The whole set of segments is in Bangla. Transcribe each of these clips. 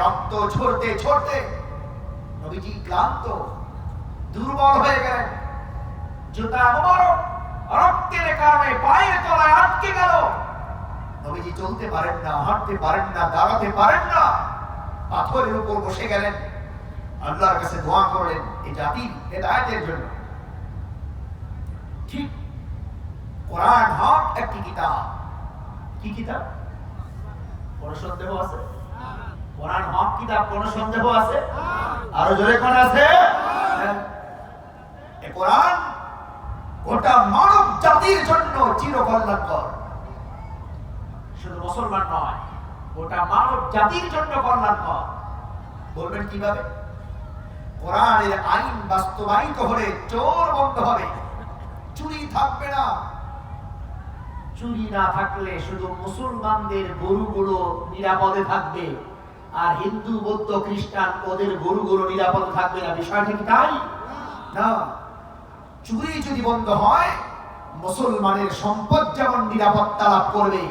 রক্ত ঝরতে ঝরতে নবীজি ক্লান্ত, দুর্বল হয়ে গেলেন। জুতা মোবারক রক্তের কারণে পায়ের তলায় আটকে গেল। নবীজি চলতে পারেন না, হাঁটতে পারেন না, দাঁড়াতে পারেন না, পাথরের উপর বসে গেলেন। আল্লাহর কাছে দোয়া করলেন এই জাতির হেদায়েতের জন্য। ঠিক কোরআন হক একটি কিতাব। কি কিতাব? কোন সন্দেহ আছে? কোরআন হক কিতাব, কোন সন্দেহ আছে? আরো জোরে কোন আছে? এই কোরআন গোটা মানব জাতির জন্য চিরকল্যাণকর। শুধু মুসলমান নয়, গোটা মানব জাতির জন্য কল্যাণকর। বলবেন কিভাবে? কোরআনের আইন বাস্তবায়িত হলে চোর বন্ধ হবে, চুরি থাকবে না। চুরি না থাকলে শুধু মুসলমানদের গরুগুলো নিরাপদে থাকবে, আর হিন্দু বৌদ্ধ খ্রিস্টান ওদের গরুগুলো নিরাপদে থাকবে না। বিষয়টা কি তাই না? চুরি যদি বন্ধ হয়, মুসলমানের সম্পদ যেমন নিরাপত্তা লাভ করবে,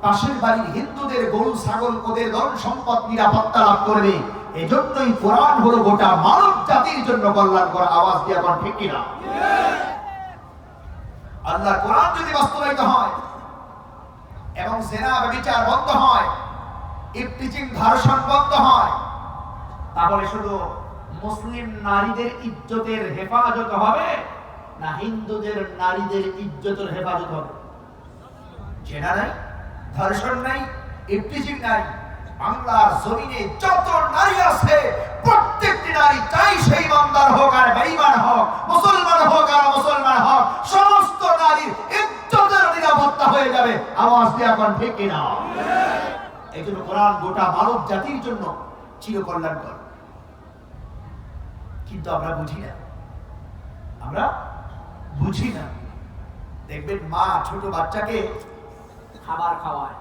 পাশের বাড়ির হিন্দুদের গরু ছাগল ওদের ধন সম্পদ নিরাপত্তা লাভ করবে। এজন্যই কোরআন হলো গোটা মানব জাতির জন্য কল্যাণকর। আওয়াজ দিয়ে এখন ঠিক কিনা? আল্লাহর কোরআন যদি বাস্তবায়িত হয় এবং জেনা ব্যভিচার বন্ধ হয়, ইফতিজিং ধর্ষণ বন্ধ হয়, তাহলে শুধু মুসলিম নারীদের ইজ্জতের হেফাজত হবে না হিন্দুদের নারীদের ইজ্জতের হেফাজত হবে? জেনা নাই, ধর্ষণ নাই, ইফতিজিং নাই, বাংলার জমিনে যত নারী আছে প্রত্যেকটি নারী, চাই সেই ইমানদার হোক আর বেঈমান হোক, মুসলমান হোক আর মুসলমান হোক, সমস্ত নারীর ইজ্জতের নিরাপত্তা হয়ে যাবে। আওয়াজ দিয়ে এখন ঠিক কিনা? এই জন্য কোরআন গোটা মানব জাতির জন্য চিরকল্যাণকর। কিন্তু আমরা বুঝি না, আমরা বুঝি না। দেখবেন মা ছোট বাচ্চাকে খাবার খাওয়ায়,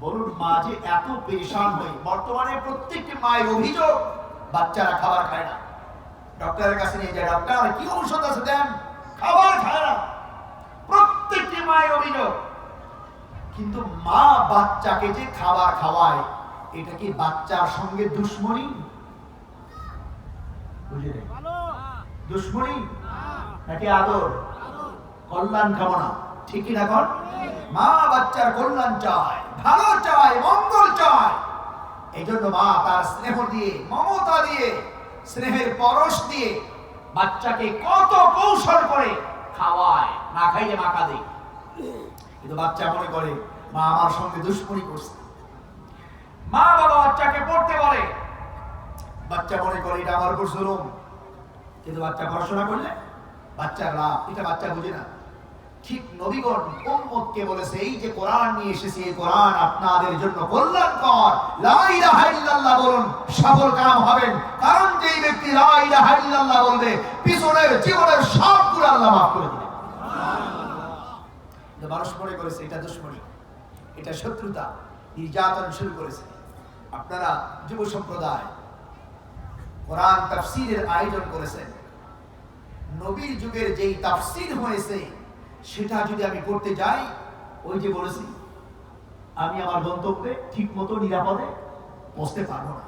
বলুন মা যে এত পেরেশান হয়ে, বর্তমানে প্রত্যেকটি মায়ের অভিযোগ বাচ্চারা খাবার খায় না। ডক্টরের কাছে নিয়ে যায়, ডক্টর কি ঔষধ আছে দেন, খাবার খায় না। প্রত্যেকটি মায়ের অভিযোগ। কিন্তু মা বাচ্চাকে যে খাবার খাওয়ায়, এটা কি বাচ্চার সঙ্গে দুশ্মনী? বুঝে নেই, দুশ্মনী নাকি আদর, কল্যাণ কামনা? ঠিক কি না? কর মা বাচ্চার কল্যাণ চায়, ভালো চায়, মঙ্গল চায়। এই জন্য মা তার স্নেহ দিয়ে, মমতা দিয়ে, স্নেহের পরশ দিয়ে বাচ্চাকে কত কৌশল করে খাওয়ায়, না খাইলে মাকা দেয়। কিন্তু বাচ্চা মনে করে মা আমার সঙ্গে দুশ্মনী করছে। মা বাবা বাচ্চাকে পড়তে বলে, বাচ্চা মনে করে এটা আমার উপর জুলুম। কিন্তু বাচ্চা পড়াশোনা করলে বাচ্চার লাভ, এটা বাচ্চা বুঝে না। ঠিক নবীগণ উম্মতকে বলেছে, এই যে কোরআন নিয়ে এসেছি, এই কোরআন আপনাদের জন্য কল্যাণকর। লা ইলাহা ইল্লাল্লাহ বলুন, সফল কাম হবেন। কারণ যেই ব্যক্তি লা ইলাহা ইল্লাল্লাহ বলবে, পিছনের জীবনের সবগুলো আল্লাহ মাফ করে দিবেন। সুবহানাল্লাহ। মানুষ মনে করেছে এটা দুশ্মনী, এটা শত্রুতা, নির্যাতন শুরু করেছে। আপনারা যুব সম্প্রদায় কোরআন তাফসীরের আয়োজন করেছেন। নবীর যুগের যেই তাফসীর হয়েছে সেটা যদি আমি করতে যাই, ওই যে বলেছি আমি আমার গন্তব্যে ঠিক মতো নিরাপদে পৌঁছতে পারবো না।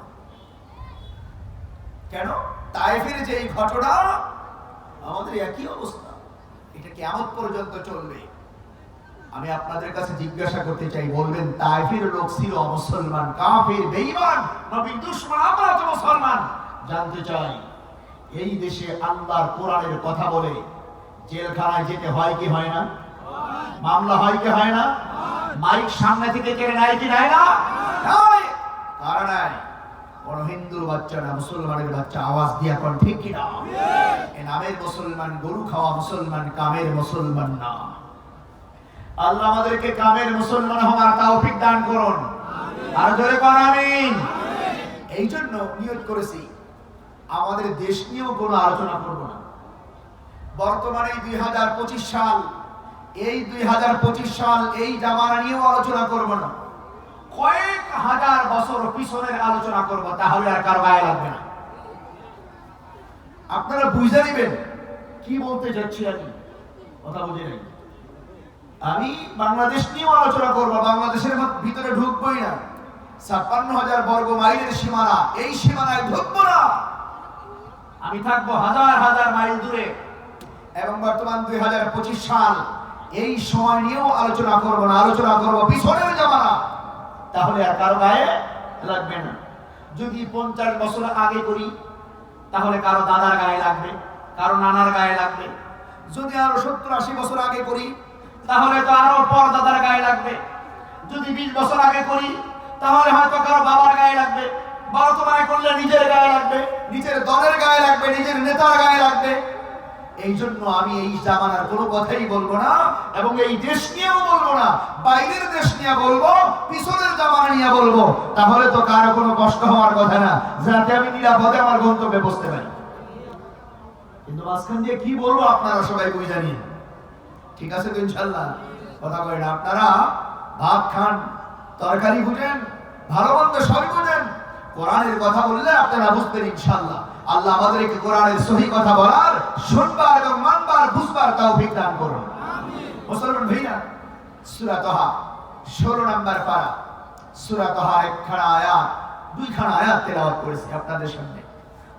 কেন? তায়েফের যে ঘটনা, আমাদের একই অবস্থা, এটা কিয়ামত পর্যন্ত চলবে। আমি আপনাদের কাছে জিজ্ঞাসা করতে চাই, বলবেন তায়েফের লোক ছিল মুসলমান, কাফের, বেঈমান, নবীর দুশমন, আমরা তো মুসলমান। জানতে চাই এই দেশে আল্লাহর কোরআনের কথা বলে জেলখানায় যেতে হয় কি হয় না? মামলা হয় কি হয় না? মাইক সামনে থেকে কেড়ে নেয় কি নেয় না? কারণ কোন হিন্দুর বাচ্চা না, মুসলমানের বাচ্চা। আওয়াজ দিয়ে এখন ঠিক কিনা? এ নামের মুসলমান, গরু খাওয়া মুসলমান, কামের মুসলমান না। আল্লাহ আমাদেরকে কামের মুসলমান হওয়ার তৌফিক দান করুন। আর জোরে বলুন আমিন। এই জন্য নিয়ত করেছি আমাদের দেশ নিয়েও কোনো আলোচনা করব না। বর্তমানে 2025 সাল, এই 2025 সাল এই জামানা নিয়েও আলোচনা করব না। কয়েক হাজার বছর পিছনের আলোচনা করব, তাহলে আর কার গায়ে লাগবে না। আপনারা বুঝে নেবেন কি বলতে যাচ্ছি। আমি কথা বুঝে নেই। আমি বাংলাদেশ নিয়েও আলোচনা করব, বাংলাদেশের ভিতরে ঢুকবই না। 56,000 বর্গ মাইলের সীমানা, এই সীমানায় ঢুকবো না, আমি থাকবো হাজার হাজার মাইল দূরে। এবং বর্তমান 2025 সাল, এই সময় নিয়েও আলোচনা করবো না, আলোচনা করবো পিছনের জামানা। তাহলে আর কারো গায়ে লাগবে না। যদি 50 বছর আগে করি তাহলে কারো দাদার গায়ে লাগবে, কারো নানার গায়ে লাগবে। যদি আরো 70-80 বছর আগে করি তাহলে তো আরো পর দাদার গায়ে লাগবে। যদি 20 বছর আগে করি তাহলে হয়তো কারো বাবার গায়ে লাগবে। বর্তমানে করলে নিজের গায়ে লাগবে, নিজের দলের গায়ে লাগবে, নিজের নেতার গায়ে লাগবে। এই জন্য আমি এই জামানার কোনো কথাই বলবো না, এবং এই দেশ নিয়েও বলবো না। বাইরের দেশ নিয়ে বলবো, পিছনের জামানা নিয়ে বলবো। তাহলে তো কারো কোনো কষ্ট হওয়ার কথা না, যাতে আমি নিরাপদে আমার গন্তব্যে বসতে পারি। কিন্তু মাঝখান দিয়ে কি বলবো আপনারা সবাই বুঝে জানেন। ঠিক আছে তো ইনশাল্লাহ? কথা বলেন। আপনারা ভাত খান, তরকারি বুঝেন, ভালো মন্দ সবই বুঝেন। কোরআনের কথা বললে আপনারা বুঝবেন ইনশাল্লাহ। আল্লাহ আমাদেরকে কোরআনের সহি কথা বলার, শুনবার এবং মানবার, বুঝবার তৌফিক দান করুন। মুসলমান ভাইরা, সূরা তাহা 16 নম্বর পারা, সূরা তাহা একখানা আয়াত, দুইখানা আয়াত তেলাওয়াত করেছি আপনাদের সামনে।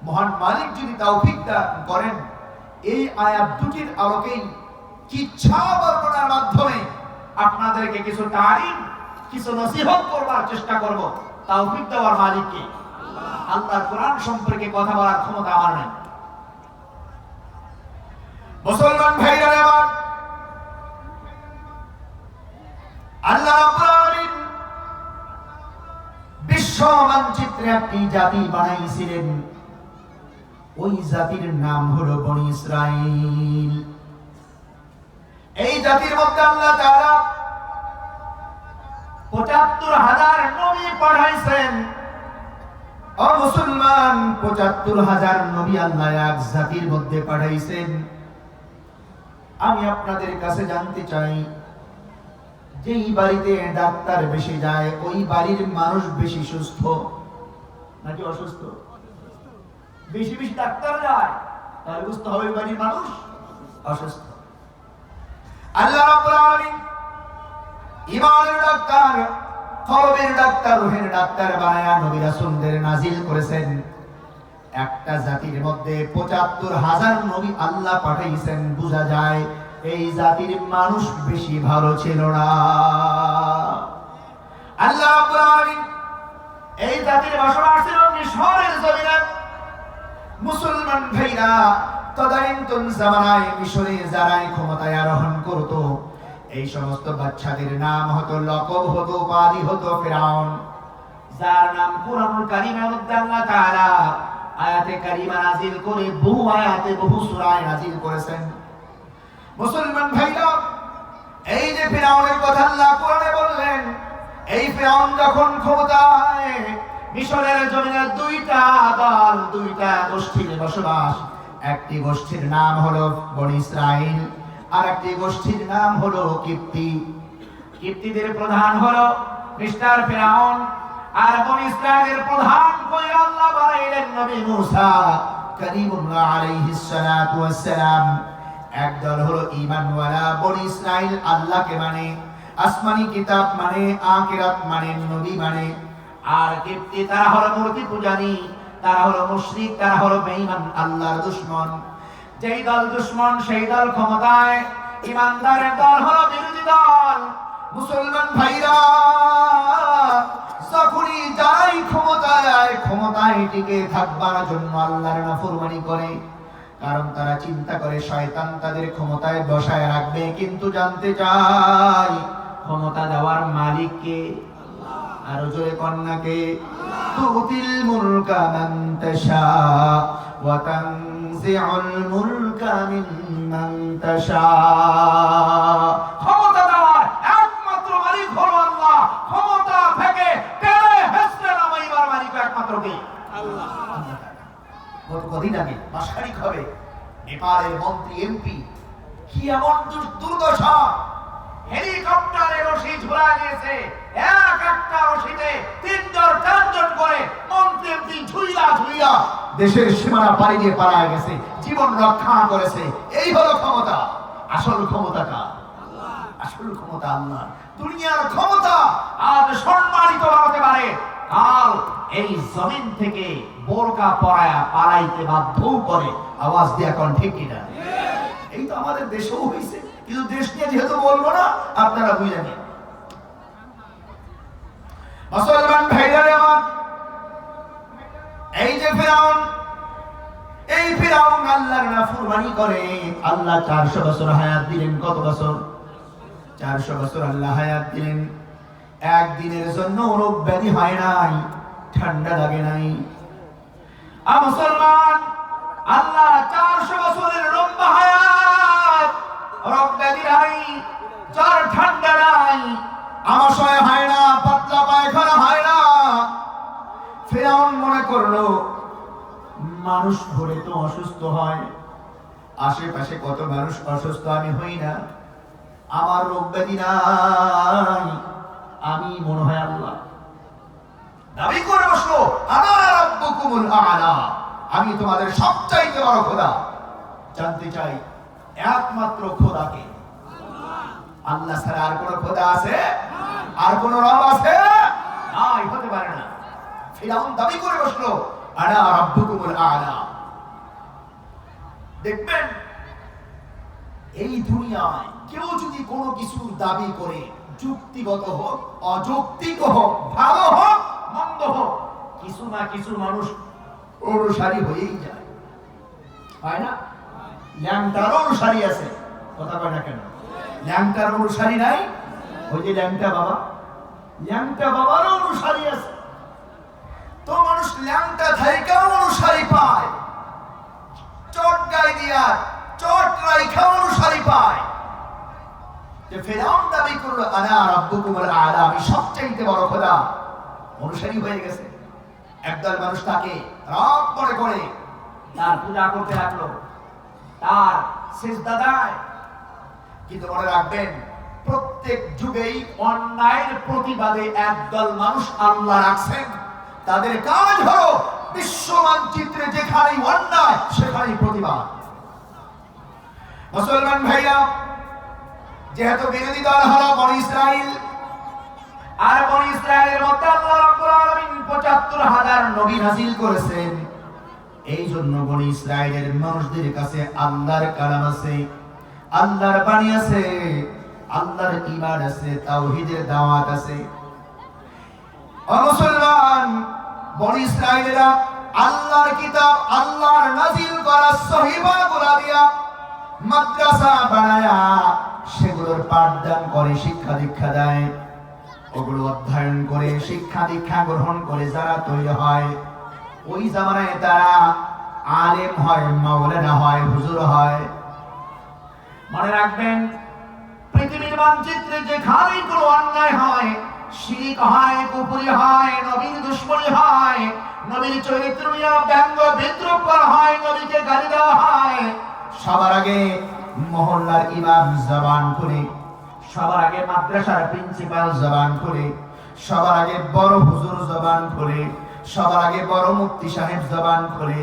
মহান মালিক যদি তৌফিক দান করেন, এই আয়াত দুটির আলোকেই কিচ্ছা বর্ণনার মাধ্যমে আপনাদেরকে কিছু তারিফ, কিছু নসিহত করবার চেষ্টা করব। তৌফিক দেওয়ার মালিক কে? আল্লাহর কোরআন সম্পর্কে কথা বলার ক্ষমতা আমার নেই। মুসলমান ভাইরা আমার, আল্লাহ রাব্বুল আলামিন বিশ্ব মানচিত্রে একটি জাতি বানাইছিলেন। ওই জাতির নাম হলো বনি ইসরাইল। এই জাতির মধ্যে আল্লাহ তাআলা ৭৫,০০০ নবী পাঠাইছেন। ও মুসলমান, ৭৫,০০০ নবী আল্লাহ এক জাতির মধ্যে পাঠাইছেন। আমি আপনাদের কাছে জানতে চাই, যেই বাড়িতে ডাক্তার বেশি যায় ওই বাড়ির মানুষ বেশি সুস্থ নাকি অসুস্থ? বেশি বেশি ডাক্তার যায়, তাহলে বুঝতে হবে ওই বাড়ির মানুষ অসুস্থ। আল্লাহ রাব্বুল আলামিন ইমানের ডাক্তার, কলবের ডাক্তার, রূহের ডাক্তার বানায়া নবী রাসূলদের নাজিল করেছেন। একটা জাতির মধ্যে ৭৫,০০০ নবী আল্লাহ পাঠাইছেন, বোঝা যায় এই জাতির মানুষ বেশি ভালো ছিল না। আল্লাহ রাব্বুল আলামিন এই জাতির বসবাস ছিল মিশরের জমিনে। মুসলমান ভাইরা, তদানীন্তন জামানায় মিশরে যারাই ক্ষমতায় আরোহণ করত, এই সমস্ত বাচ্চাদের নাম হতো, লকব হতো, উপাধি হতো ফিরাউন। যার নাম কুরআনুল কারীমের মধ্যে আল্লাহ তাআলা আয়াতে কারিমা নাযিল করে বহু আয়াতে, বহু সূরায় নাযিল করেছেন। মুসলমান ভাইরা, এই যে ফিরাউনের কথা আল্লাহ কোরআনে বললেন, এই ফিরাউন যখন ক্ষমতায়, মিশরের জমিনে দুইটা দল, দুইটা গোষ্ঠীর বসবাস। একটি গোষ্ঠীর নাম হলো বনি ইসরাইল, আর একটি গোষ্ঠীর নাম হলো কিপ্তি। কিপ্তিদের প্রধান হলো মিস্টার ফিরাউন, আর বনি ইসরাইলের প্রধান কই আল্লাহ বানাইলেন নবী মুসা কালিমুল্লাহ আলাইহিস সালাতু ওয়াস সালাম। একদল হলো ঈমানওয়ালা বনি ইসরাইল, আল্লাহকে মানে, আসমানি কিতাব মানে, আখিরাত মানে, নবী মানে। আর কিপ্তি তারা হলো মূর্তি পূজারী, তারা হলো মুশরিক, তারা হলো বেঈমান, আল্লাহর দুশমন। যেই দল দুশমন সেই দল ক্ষমতায়, ঈমানদারের দল হলো বিরোধী দল। মুসলমান ভাইরা, যখনই যারাই ক্ষমতায়, ক্ষমতায় টিকে থাকবার জন্য আল্লাহর নাফরমানি করে, কারণ তারা চিন্তা করে শয়তান তাদের ক্ষমতায় বসায় রাখবে। কিন্তু জানতে চাই, ক্ষমতা দেওয়ার মালিক কে? আরো জোরে কন্যা কে? তুতিল মুলকা মান তাশা ওয়া তানজিউল মুলকা মিম্মান তাশা। ক্ষমতা দেওয়ার একমাত্র মালিক হলো আল্লাহ। ক্ষমতা থেকে টেনে হেসড়ে নামাইবার মালিক একমাত্র কে? আল্লাহ। কতদিন আগে মাসখানিক হবে নেপালের মন্ত্রী, এমপি, কি এমন দুর্দশা, হেলিকপ্টারে রশি ঝুলা গিয়েছে, এক একটা রশিতে ৩-৪জন করে মন্ত্রী এমপি ঝুইলা ঝুইলা দেশের সীমানা পাড়ি দিয়ে পালায় গেছে, জীবন রক্ষা করেছে। এই হলো ক্ষমতা। আসল ক্ষমতা কার? আল্লাহ। আসল ক্ষমতা আল্লাহ। দুনিয়ার ক্ষমতা আজ সম্মানিত হতে পারে, কাল এই জমিন থেকে বোরকা পরায়া পালাইতে বাধ্য করে। আওয়াজ দিয়ে এখন ঠিক কিনা? এই তো আমাদের দেশেও হয়েছে, কিন্তু দেশ নিয়ে যেহেতু বলবো না, আপনারা বুঝে নেন। মুসলমান ভাইরা আমার, এই যে ফিরাউন, এই ফিরাউন আল্লাহর নাফরমানি করে। আল্লাহ 400 বছর হায়াত দিলেন। কত বছর? 400 বছর আল্লাহ হায়াত দিলেন। একদিনের জন্য রোগ ব্যাধি হয় নাই, ঠান্ডা লাগে নাই। মুসলমান, আল্লাহ 400 বছরের লম্বা হায়াত, রোগ ব্যাধি নাই, জ্বর ঠান্ডা নাই, আমাশয় হয় না, পাতলা পায়খানা হয় না। ফিরাউন মনে করলো মানুষ ভরে তো অসুস্থ হয়, আশেপাশে কত মানুষ অসুস্থ, আমি হই না, আমার রোগ ব্যাধি নাই, আমি মনে হয় আল্লাহ। দাবি করে বসলো, আনা রাব্বুকুমুল আ'লা, আমি তোমাদের সবচাইতে বড় খোদা। জানতে চাই একমাত্র খোদাকে? আল্লাহ ছাড়া আর কোন খোদা আছে? আর কোন রব আছে? নাই, হতে পারে না। ফিরাউন দাবি করে বসলো, আনা রাব্বুকুমুল আ'লা। দেখবেন এই দুনিয়ায় কেউ যদি কোনো কিছুর দাবি করে, যুক্তিগত হোক, অযৌক্তিক হোক, ভালো হোক, মন্দ হোক, কিছু না কিছু মানুষ অনুসারী হয়েই যায়, হয় না? ল্যাংটার অনুসারী আছে, কথা কয় না কেন? ল্যাংটার অনুসারী নাই? ওই যে ল্যাংটা বাবা, ল্যাংটা বাবারও অনুসারী আছে। তো মানুষ ল্যাংটা থাইকাও অনুসারী পায়, চট গায়ে দিয়া চট রাইখা অনুসারী পায়। যে ফিরাউন দাবি করলো, আনা রাব্বুকুমুল আ'লা, আমি সবচেয়ে বড় খোদা, অনুসারী হয়ে গেছে। একদল মানুষ তাকে রব মনে করে তার পূজা করতে লাগলো, তার সিজদা দেয়। কিন্তু মনে রাখবেন, প্রত্যেক যুগেই অন্যায়ের প্রতিবাদে একদল মানুষ আল্লাহ রাখছেন। তাদের কাজ হলো বিশ্ব মানচিত্রে যেখানেই অন্যায় সেখানেই প্রতিবাদ। মুসলমান ভাইরা, যেহেতু বিরোধী দল হলো বনি ইসরাইল, আর বনি ইসরাইলের মধ্যে আল্লাহ রাব্বুল আলামিন ৭৫,০০০ নবী নাযিল করেছেন। এই জন্য বনি ইসরাইলের মানুষদের কাছে আল্লাহর কালাম আছে, আল্লাহর বাণী আছে, আল্লাহর ঈমান আছে, তাওহীদের দাওয়াত আছে। ও মুসলমান, বনি ইসরাইলেরা আল্লাহর কিতাব, আল্লাহর নাযিল করা সহিফাগুলো দিয়া মাদ্রাসা বানায়া সেগুলোর পাঠদান করে, শিক্ষা দীক্ষা দেয়। ওগুলো অধ্যয়ন করে শিক্ষা দীক্ষা গ্রহণ করে যারা তৈরি হয়, ওই জামানায় তারা আলেম হয়, মাওলানা হয়, হুজুর হয়। মনে রাখবেন, পৃথিবীর মানচিত্রে যেখানেই কোনো অন্যায় হয়, শিরক হয়, কুফরি হয়, নবীর দুশমনি হয়, নবীর চরিত্র নিয়ে ব্যঙ্গ বিদ্রূপ করা হয়, নবীকে গালি দেওয়া হয়, সবার আগে মহল্লার ইমাম জবান খুলে, সবার আগে মাদ্রাসার প্রিন্সিপাল জবান খুলে, সবার আগে বড় হুজুর জবান খুলে, সবার আগে বড় মুফতি সাহেব জবান খুলে,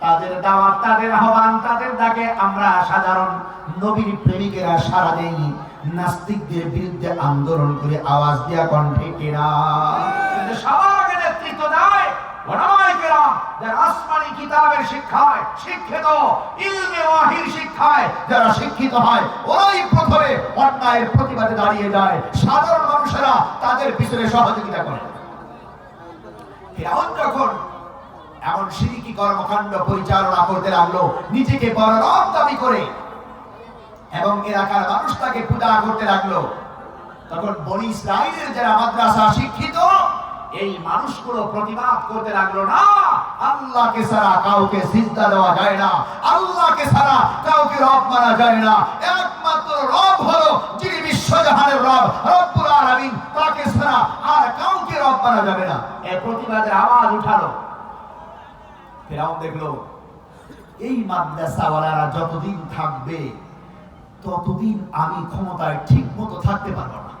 তাদের দাওয়াত, তাদের আহ্বান, তাদের ডাকে আমরা সাধারণ নবীর প্রেমিকেরা সাড়া দেই। নাস্তিকদের বিরুদ্ধে আন্দোলন করে আওয়াজ দিয়া কণ্ঠে কেনা, কিন্তু সবার আগে নেতৃত্ব দেয় ওলামায়ে কেরাম, যারা আসমানি কিতাবের শিক্ষায় শিক্ষিত, ইলমে ওয়াহির শিক্ষায় যারা শিক্ষিত হয়, ওরাই প্রথমে অন্যায়ের প্রতিবাদে দাঁড়িয়ে যায়। সাধারণ মানুষেরা তাদের পিছনে সহযোগিতা করে। ফিরআউন যখন এমন শিরকি কর্মকাণ্ড পরিচালনা করতে লাগলো, নিজেকে বড় রব দাবি করে, এবং এলাকার মানুষ তাকে পূজা করতে লাগলো, তখন বনি ইসরাইলের যারা মাদ্রাসা শিক্ষিত, এই মানুষগুলো প্রতিবাদ করতে লাগলো, না, আল্লাহকে ছাড়া কাউকে সিজদা দেওয়া যায় না, আল্লাহকে ছাড়া কাউকে রব মানা যায় না, একমাত্র রব হলো যিনি বিশ্বজাহানের রব, রব্বুল আলামিন, তাকে ছাড়া আর কাউকে রব মানা যাবে না। এই প্রতিবাদের আওয়াজ উঠালো। ফিরআউন দেখলো এই মাদ্রাসাওয়ালারা যতদিন থাকবে ততদিন আমি ক্ষমতায় ঠিক মতো থাকতে পারবো না।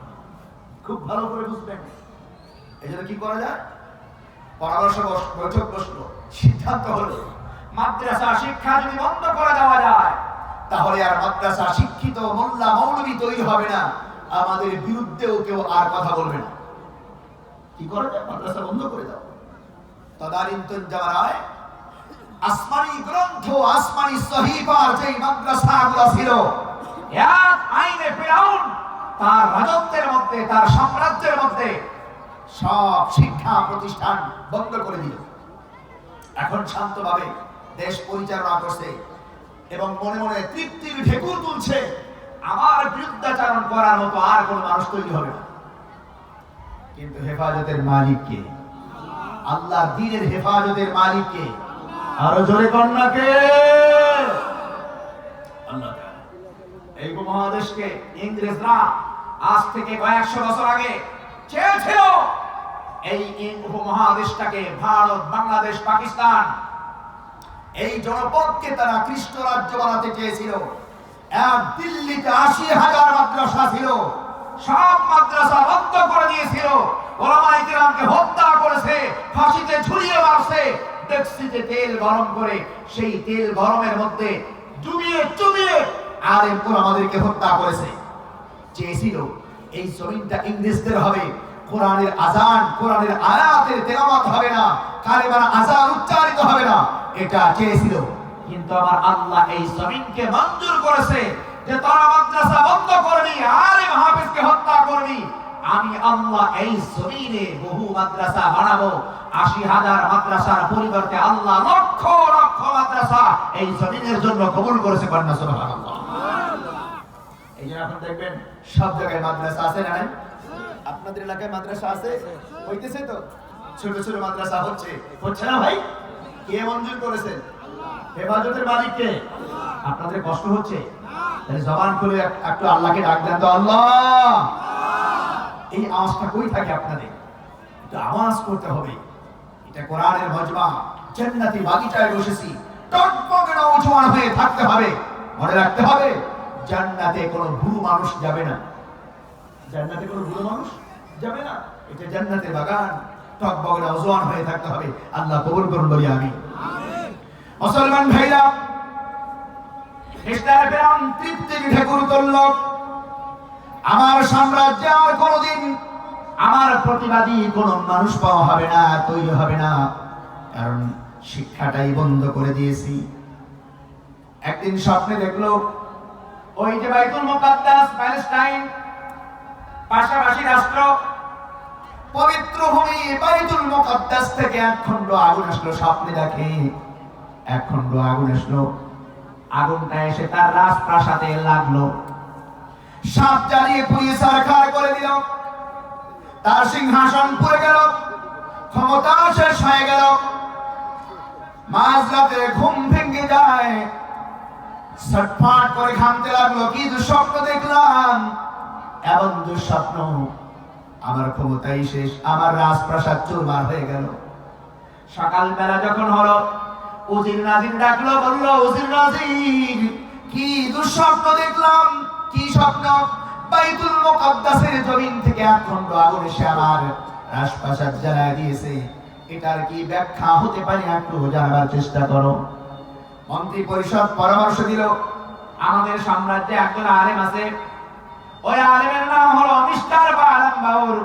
খুব ভালো করে বুঝবেন। এই জন্য কি করা যায়? পরামর্শ বৈঠক বসলো, সিদ্ধান্ত হলো মাদ্রাসা শিক্ষা যদি বন্ধ করে দেওয়া যায়, তাহলে আর মাদ্রাসা শিক্ষিত মোল্লা মৌলবী তৈরি হবে না, আমাদের বিরুদ্ধেও কেউ আর কথা বলবে না। কি করে যায়? মাদ্রাসা বন্ধ করে দাও। তদানীন্তন জামানায় আসমানি গ্রন্থ, আসমানি সহিফার যে মাদ্রাসাগুলো ছিল, এক আইনে ফিরাউন তার রাজত্বের মধ্যে, তার সাম্রাজ্যের মধ্যে সব শিক্ষা প্রতিষ্ঠান বন্ধ করে দিল। এখন শান্তভাবে দেশ পরিচালনা করছে এবং মনে মনে তৃপ্তির ঢেকুর তুলছে, আমার বিরুদ্ধাচরণ করার মতো আর কোন মানুষ তৈরি হবে না। কিন্তু হেফাজতের মালিক কে? আল্লাহ দ্বীনের হেফাজতের মালিক কে? আরো জোরে কন্যা কে? আল্লাহ। এই উপমহাদেশকে ইংরেজরা আজ থেকে কয়েকশো বছর আগে চেয়েছিল এই উপমহাদেশটাকে ভারত, বাংলাদেশ, পাকিস্তান, এই জনপদকে তারা খ্রিস্ট রাজ্য বানাতে চেয়েছিল। এক দিল্লিতে ৮০,০০০ মাদ্রাসা ছিল, সব মাদ্রাসা বন্ধ করে দিয়েছিল। ওলামায়ে কিরামকে হত্যা করেছে, ফাঁসিতে ঝুলিয়ে মারছে, ডেকসিতে তেল গরম করে সেই তেল গরমের মধ্যে ডুবিয়ে চুবিয়ে আলেম ওলামাদেরকে হত্যা করেছে। চেয়েছিল এই জমিনটা ইংরেজদের হবে, কোরআনের আযান, কোরআনের আয়াতের তেলাওয়াত হবে না, কালেমার আযান উচ্চারিত হবে না, এটা চেয়েছিল। কিন্তু আমার আল্লাহ এই জমিনকে মঞ্জুর করেছে যে তোরা মাদ্রাসা বন্ধ করবি, আলেম হাফেজকে হত্যা করবি। আমি আল্লাহ এই জমিনে বহু মাদ্রাসা বানাবো। ৮০,০০০ মাদ্রাসার পরিবর্তে আল্লাহ লক্ষ লক্ষ মাদ্রাসা এই জমিনের জন্য কবুল করেছে। কন্যা সুবহানাল্লাহ। এই জন্য এখন দেখবেন সব জায়গায় মাদ্রাসা আছে না? আপনাদের এলাকায় মাদ্রাসা আছে? হইতেছে তো? ছোট ছোট মাদ্রাসা হচ্ছে, হচ্ছে না ভাই? কে মঞ্জুর করেছেন? হেফাজতের মালিক কে? আপনাদের কষ্ট হচ্ছে? তাহলে জবান খুলে একটু আল্লাহকে ডাক দেন তো, আল্লাহ। এই আওয়াজটা কই থাকে আপনাদের? এটা আওয়াজ করতে হবে। এটা কোরআনের মজমা, জান্নাতি বাগিচায় বসেছি, টকবকে নওজোয়ান হয়ে থাকতে হবে। মনে রাখতে হবে জান্নাতে কোনো বুড়ো মানুষ যাবে না। জান্নাতে কোনো বুড়ো মানুষ যাবে না। এটা জান্নাতের বাগান, টকবকে নওজোয়ান হয়ে থাকতে হবে। আল্লাহ কবুল করুন বলি আমিন। মুসলমান ভাইরা, খ্রিস্টান ফেরাউন তৃপ্তির ঢেকুর তুলল, আমার সাম্রাজ্যে আর কোনোদিন আমার প্রতিবাদী কোন মানুষ পাওয়া হবে না, তৈরি হবে না, কারণ শিক্ষাটাই বন্ধ করে দিয়েছি। একদিন স্বপ্নে দেখলো ওই যে বাইতুল মুকাদ্দাস, প্যালেস্টাইন, পাশাপাশি রাষ্ট্র, পবিত্র ভূমি বাইতুল মুকাদ্দাস থেকে এক খণ্ড আগুন আসলো। স্বপ্নে দেখে এক খণ্ড আগুন আসলো, আগুনটা এসে তার রাজপ্রাসাদে লাগলো, সাপ জ্বালিয়ে পুড়িয়ে ছারখার করে দিল, তার সিংহাসন পুড়ে গেল, ক্ষমতা শেষ হয়ে গেল। মাঝরাতে ঘুম ভেঙে যায়, ছটফট করে ঘামতে লাগলো, কি দুঃস্বপ্ন দেখলাম, এমন দুঃস্বপ্ন, আমার ক্ষমতাই শেষ, আমার রাজপ্রাসাদ চুরমার হয়ে গেল। সকালবেলা যখন হলো, উজির নাজির ডাকলো, বললো, উজির নাজির, কি দুঃস্বপ্ন দেখলাম, কি স্বপ্ন? বাইতুল মুকাদ্দাসের জমিন থেকে এক খণ্ড আগুন এসে আমার রাজপ্রাসাদ জ্বালায় দিয়েছে, এটার কি ব্যাখ্যা হতে পারে একটু জানার চেষ্টা করো। মন্ত্রী পরিষদ পরামর্শ দিল, আমাদের সাম্রাজ্যে একজন আলেম আছে, ওই আলেমের নাম হলো মিস্টার আলম বাউর।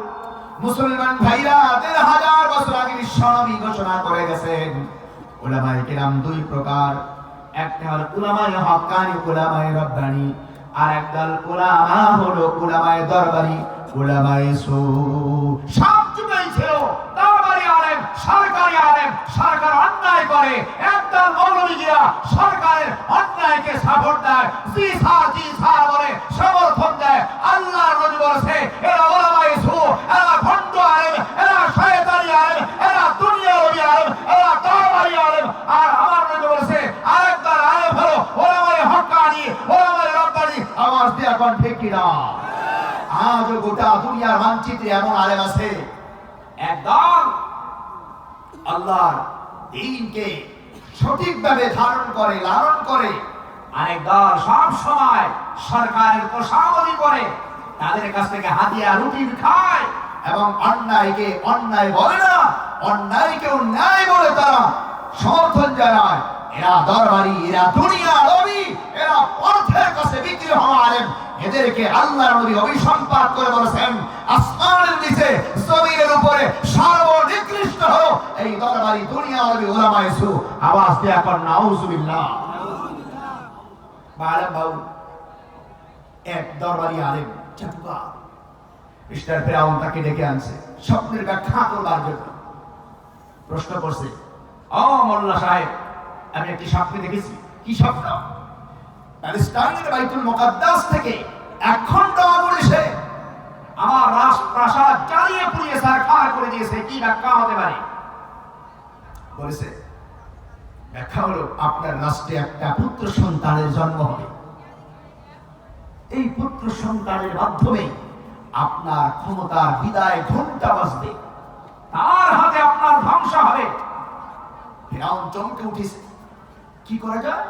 মুসলমান ভাইরা ১,৫০০ বছর আগে বিশ্বনবী ঘোষণা করে গেছেন উলামায়ে কিরাম দুই প্রকার, একটা হলো উলামায়ে হক্কানি, উলামায়ে রব্বানি, আর একদল উলামা হলো উলামায়ে দরবারি, উলামায়ে সু। সব যুগেই ছিল দরবারি আলেম, সরকারি আলেম, সরকার অন্যায় করে, একদল মৌলভীরা সরকারের অন্যায়কে সাপোর্ট দেয়, জি স্যার বলে সমর্থন দেয়। আল্লাহর নবী বলেছে এরা উলামায়ে সু, এরা ভণ্ড আলেম, এরা শয়তানি আলেম, এরা দুনিয়াবি আলেম, এরা দরবারি আলেম। আর আমার নবী বলেছে আরেকদল আলেম হলো উলামায়ে হক্কানি, উলামায়ে রব্বানি। আওয়াজ দিয়ে কোন ঠিক কিনা? আজ গোটা দুনিয়ার মানচিত্রে এমন আলেম আছে, একদল আল্লাহর দ্বীনকে সঠিকভাবে ধারণ করে, লালন করে, আরেক দল সব সময় সরকারের তোষামোদী করে, তাদের কাছ থেকে হাদিয়া রুটি খায় এবং অন্যায়কে অন্যায় বলে না, অন্যায়কেও ন্যায় বলে তারা সমর্থন জানায়। এরা দরবারি, এরা দুনিয়া নবী, এরা অর্থ লক্ষের কাছে বিক্রি হওয়া আলেম, এদেরকে আল্লাহর নবী অভিসম্পাত করে বলেছেন আসমানের নিচে জমিনের উপরে সর্বনিকৃষ্ট হলো এই দরবারি দুনিয়া নবী উলামায়ে সু। আওয়াজ দিয়ে এখন নাউজুবিল্লাহ। আলেম বাউল এক দরবারি আলেম চাটুকা মিস্টার ফেরাউন তাকে ডেকে আনছে স্বপ্নের ব্যাখ্যা করবার জন্য। প্রশ্ন করছে, ও মোল্লা সাহেব, আমি একটি স্বপ্নে দেখেছি। কি স্বপ্ন? প্যালেস্টাইনের বাইতুল মুকাদ্দাস থেকে 1 ঘন্টা আগুন এসে আমার রাজপ্রাসাদ জ্বালিয়ে পুড়িয়ে ছারখার করে দিয়েছে। কি ব্যাখ্যা হতে পারে? বলেছে ব্যাখ্যা হলো আপনার রাষ্ট্রে একটা পুত্র সন্তানের জন্ম হবে। এই পুত্র সন্তানের মাধ্যমে আপনার ক্ষমতার বিদায় ঘন্টা বাজবে, তার হাতে আপনার ধ্বংস হবে। ফিরাউন চমকে উঠেছে, কি করা যায়?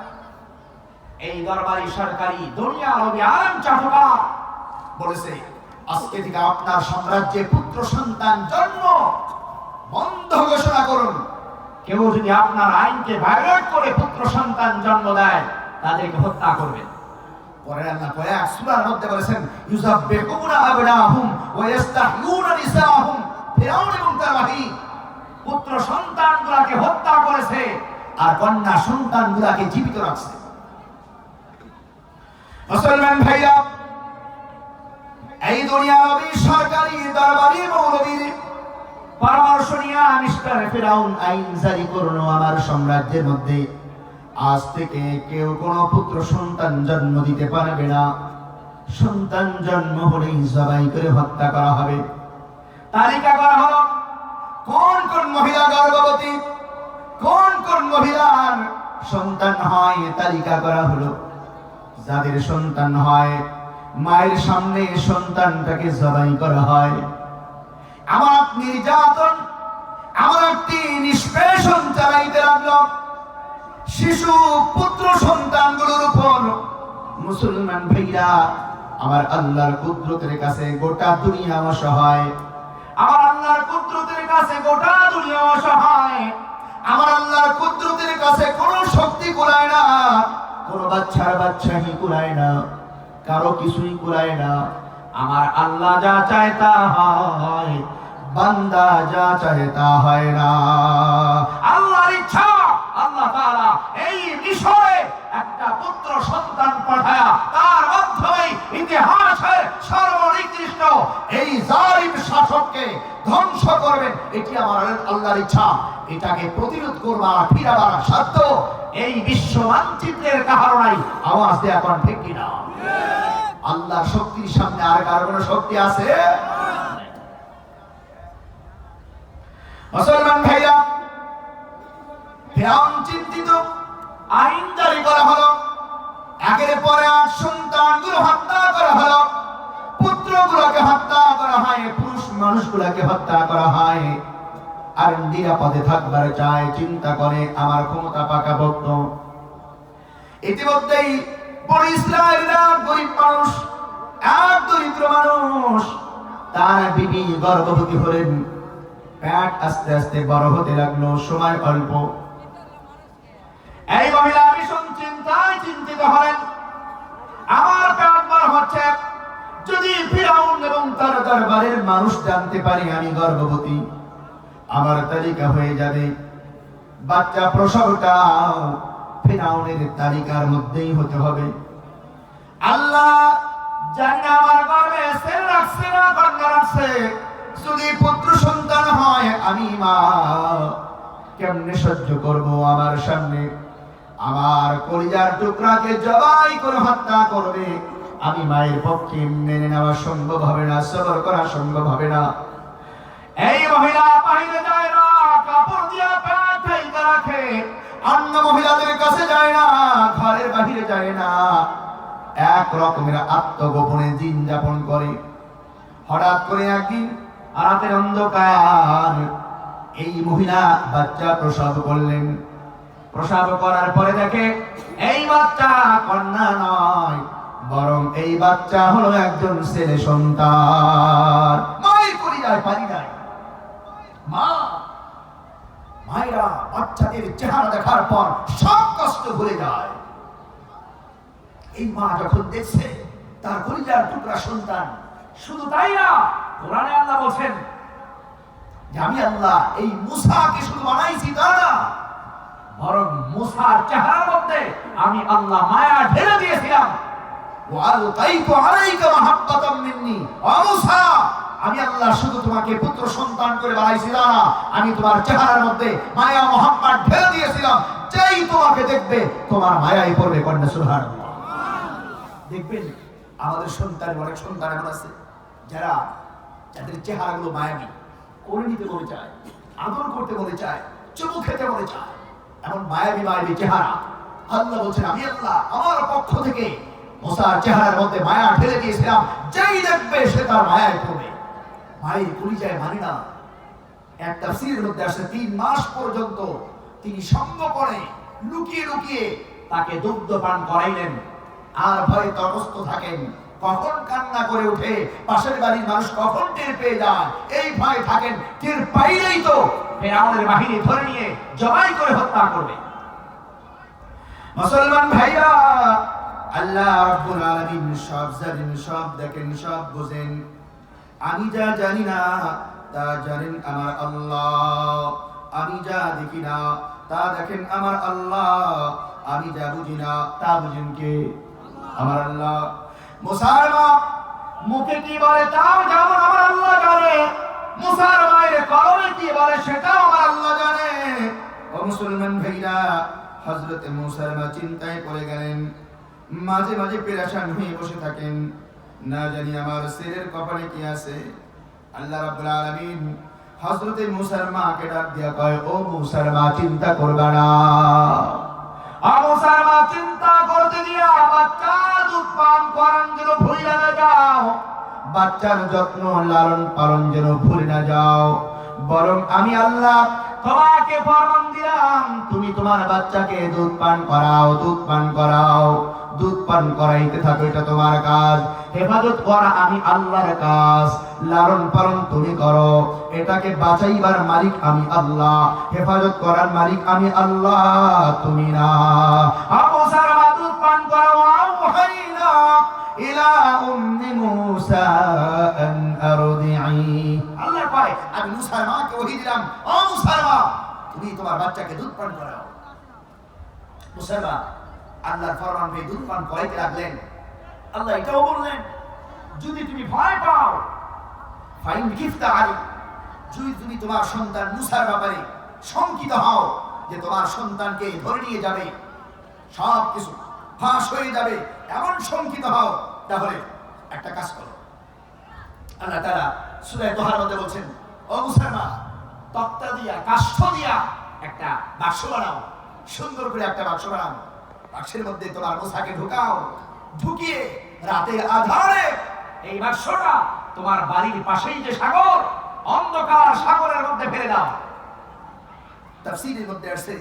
এই দরবারি সরকারি দুনিয়া নবী আলেম চাটুকা বলেছে আজকে থেকে আপনার সাম্রাজ্যে পুত্র সন্তান জন্ম বন্ধ ঘোষণা করুন। কেউ যদি আপনার আইনকে ভায়োলেট করে পুত্র সন্তান জন্ম দেয় তাদেরকে হত্যা করবেন। পরে আল্লাহ কয়েক সূরার মধ্যে বলেছেন ইউযাব্বিহুনা আবনাহুম ওয়া ইস্তাহয়ুনা নিসাহুম। ফিরাউন এবং তার বাহিনী পুত্র সন্তানগুলোকে হত্যা করেছে আর কন্যা সন্তানগুলোকে জীবিত রাখছে। মুসলমান ভাইরা, এই দুনিয়া নবী সরকারি দরবারি মৌলবীর পরামর্শ নিয়ে মিস্টার ফিরাউন আইন জারি করলো আমার সাম্রাজ্যের মধ্যে আজ থেকে কেউ কোনো পুত্র সন্তান জন্ম দিতে পারবে না। সন্তান জন্ম হলেই জবাই করে হত্যা করা হবে। তালিকা করা হলো কোন কোন মহিলা গর্ভবতী, কোন কোন মহিলার সন্তান হয় তালিকা করা হলো। যাদের সন্তান হয় মায়ের সামনে সন্তানটাকে জবাই করা হয়। আমার নির্যাতন, আমার একটি নিষ্পেষণ চালাইতে লাগলো শিশু পুত্র সন্তানগুলোর উপর। মুসলমান ভাইরা, আমার আল্লাহর কুদরতের কাছে গোটা দুনিয়া অসহায়। আমার আল্লাহর কুদরতের কাছে গোটা দুনিয়া অসহায়। আমার আল্লাহর কুদরতের কাছে কোনো শক্তি কুলায় না, কোনো বাচ্চাহি কুলায় না, কারো কিছুই কুলায় না। আমার আল্লাহ যা চায় তা হয়, বান্দা যা চায় তা হয় না। আল্লাহর ইচ্ছা আল্লাহ তাআলা এই মিশরে একটা পুত্র সন্তান পাঠায়া তার মাধ্যমে ইতিহাসের সর্বনিকৃষ্ট এই জালিম শাসককে ধ্বংস করবেন। এটি আমার আল্লাহর ইচ্ছা। এটাকে প্রতিরোধ করবার ফিরাবার সাধ্য এই বিশ্ব মানচিত্রের কারো নাই। আওয়াজ দিয়ে এখন ঠিক কিনা? আল্লাহর শক্তির সামনে আর কারো কোনো শক্তি আছে? মুসলমান ভাইরা, ফিরাউন চিন্তিত, আইন জারি করা হলো। একের পর এক সন্তানগুলো হত্যা করা হলো, পুত্রগুলোকে হত্যা করা হয়, পুরুষ মানুষগুলোকে হত্যা করা হয়। আর নিরাপদে থাকবার চায়, চিন্তা করে আমার ক্ষমতা পাকাপোক্ত। ইতিমধ্যেই বনি ইসরায়েলরা গরিব মানুষ, এক দরিদ্র মানুষ, তার বিবি গর্ভবতী হলেন। পেট আস্তে আস্তে বড় হতে লাগলো, সময় অল্প। এই মহিলা ভীষণ চিন্তায় চিন্তিত হলেন, আমার পেট বড় হচ্ছে, যদি ফিরাউন এবং তার দরবারের মানুষ জানতে পারে আমি গর্ভবতী, আমার তালিকা হয়ে যাবে। বাচ্চা প্রসবটা ফিরাউনের তালিকার মধ্যেই হতে হবে। আল্লাহ জানি আমার গর্ভে ছেলে রাখছে না কন্যা রাখছে, যদি পুত্র সন্তান হয় আমি মা কেমনে সহ্য করব? আমার সামনে আমার কলিজার টুকরাকে জবাই করে হত্যা করবে, আমি মায়ের পক্ষে মেনে নেওয়া সম্ভব হবে না, সবর করা সম্ভব হবে না। এই মহিলা বাইরে যায় না, কাপড় দিয়ে পেট ঢাইকা রাখে, অন্য মহিলাদের কাছে যায় না, ঘরের বাহিরে যায় না, এক রকমের আত্মগোপনে দিন যাপন করে। হঠাৎ করে একদিন রাতের অন্ধকার এই মহিলা বাচ্চা প্রসব করলেন। প্রসব করার পরে দেখে এই বাচ্চা কন্যা নয়, বরং এই বাচ্চা হলো একজন ছেলে সন্তান। মায়ের কলিজায় পানি নাই। মায়েরা বাচ্চাদের চেহারা দেখার পর সব কষ্ট ভুলে যায়। এই মা যখন দেখছে তার কলিজার টুকরা সন্তান, শুধু তাই না, কোরআনে আল্লাহ বলছেন যে আমি আল্লাহ এই মুসাকে শুধু বানাইছি তা না, বরং মুসার চেহারার মধ্যে আমি আল্লাহ মায়া ঢেলে দিয়েছিলাম। ওয়ালকাইতু আলাইকা মাহাব্বাতাম মিন্নি, ও মুসা, আমি আল্লাহ শুধু তোমাকে পুত্র সন্তান করে বানাইছি না, আমি তোমার চেহারার মধ্যে মায়া মোহাম্মদ ঢেলে দিয়েছিলাম, যেই তোমাকে দেখবে তোমার মায়াই পড়বে। কন্যা সুবহানাল্লাহ। দেখবেন আমাদের সন্তান, অনেক সন্তান এমন আছে যাদের চেহারাগুলো মায়াবী, করে নিতে মনে চায়, আদর করতে মনে চায়, চুমু খেতে মনে চায়, এমন মায়াবী চেহারা। আল্লাহ বলছেন আমি আল্লাহ আমার পক্ষ থেকে মুসার চেহারার মধ্যে মায়া ঢেলে দিয়েছিলাম, যেই দেখবে সে তার মায়ায় পড়বে। মায়ের কলিজায় মানে না। এক তাফসীরের মধ্যে আসে 3 মাস পর্যন্ত তিনি সঙ্গপনে লুকিয়ে লুকিয়ে তাকে দুগ্ধ পান করাইলেন, আর ভয়ে তটস্থ থাকেন, কখন কান্না করে উঠে পাশের বাড়ির মানুষ কখন টের পেয়ে যায়, এই ভয় থাকেন, টের পাইলেই তো ফেরাউনের বাহিনী ধরে নিয়ে জবাই করে হত্যা করবে। মুসলমান ভাইরা, আল্লাহ রাব্বুল আলামিন সব জানেন, সব দেখেন, সব বোঝেন। আমি যা জানি না তা জানেন আমার আল্লাহ, আমি যা দেখি না তা দেখেন আমার আল্লাহ, আমি যা বুঝি না তা বুঝেন কে? আমার আল্লাহ। মুসার মা মুখে কি বলে তাও যেমন আমার আল্লাহ জানে, মুসার মায়ের কলমে কি বলে সেটাও আমার আল্লাহ জানে। ও মুসলমান ভাইরা, হযরত মুসার মা চিন্তায় পড়ে গেলেন, মাঝে মাঝে পেরেশান হয়ে বসে থাকেন, না জানি আমার ছেলের কপালে কি আছে। আল্লাহ রাব্বুল আলামিন হযরত মুসার মাকে ডাক দিয়া কয়, ও মুসার মা চিন্তা করবা না। মুসার মা চিন্তা করতে দিয়া বাচ্চার দুধ পান করান যেন ভুলে না যাও, বাচ্চার যত্ন লালন পালন যেন ভুলে না যাও, বরং আমি আল্লাহ তোমাকে ফরমান দিলাম, তুমি তোমার বাচ্চাকে দুধ পান করাও, দুধ পান করাও, দুধ পান করাইতে থাকো, এটা তোমার কাজ। হেফাজত করা আমি আল্লাহর কাজ, লালন পালন তুমি করো, এটাকে বাঁচাইবার মালিক আমি আল্লাহ, হেফাজত করার মালিক আমি আল্লাহ, তুমি না। মুসার মা দুধ পান করাও। আওহাইনা ইলা উম্মি মুসা আন আরদিঈ, আল্লাহ কয় আমি মুসার মাকে ওহী দিলাম, ও মুসার মা তুমি তোমার বাচ্চাকে দুধ পান করাও। মুসার মা আল্লাহর ফরমান পেয়ে দুধ পান করাইতে লাগলেন। আল্লাহ এটাও বললেন, যদি তুমি ভয় পাও, ফাইন গিফতা আলী, যদি তুমি তোমার সন্তান মুসার ব্যাপারে শঙ্কিত হও যে তোমার সন্তানকে ধরে নিয়ে যাবে, সব কিছু ফাঁস হয়ে যাবে, এমন শঙ্কিত হও, তাহলে একটা কাজ করো। আল্লাহ তাআলা সূরা তোহার মধ্যে বলছেন, ও মুসার মা তক্তা দিয়া, কাষ্ঠ দিয়া একটা বাক্স বানাও, সুন্দর করে একটা বাক্স বানাও, বাক্সের মধ্যে তোমার মুসাকে ঢুকাও, ঢুকিয়ে রাতের আধারে এই বাক্সটা তোমার বাড়ির পাশেই যে সাগর, অন্ধকার সাগরের মধ্যে ফেলে দাও। তাফসীরের মধ্যে আসছে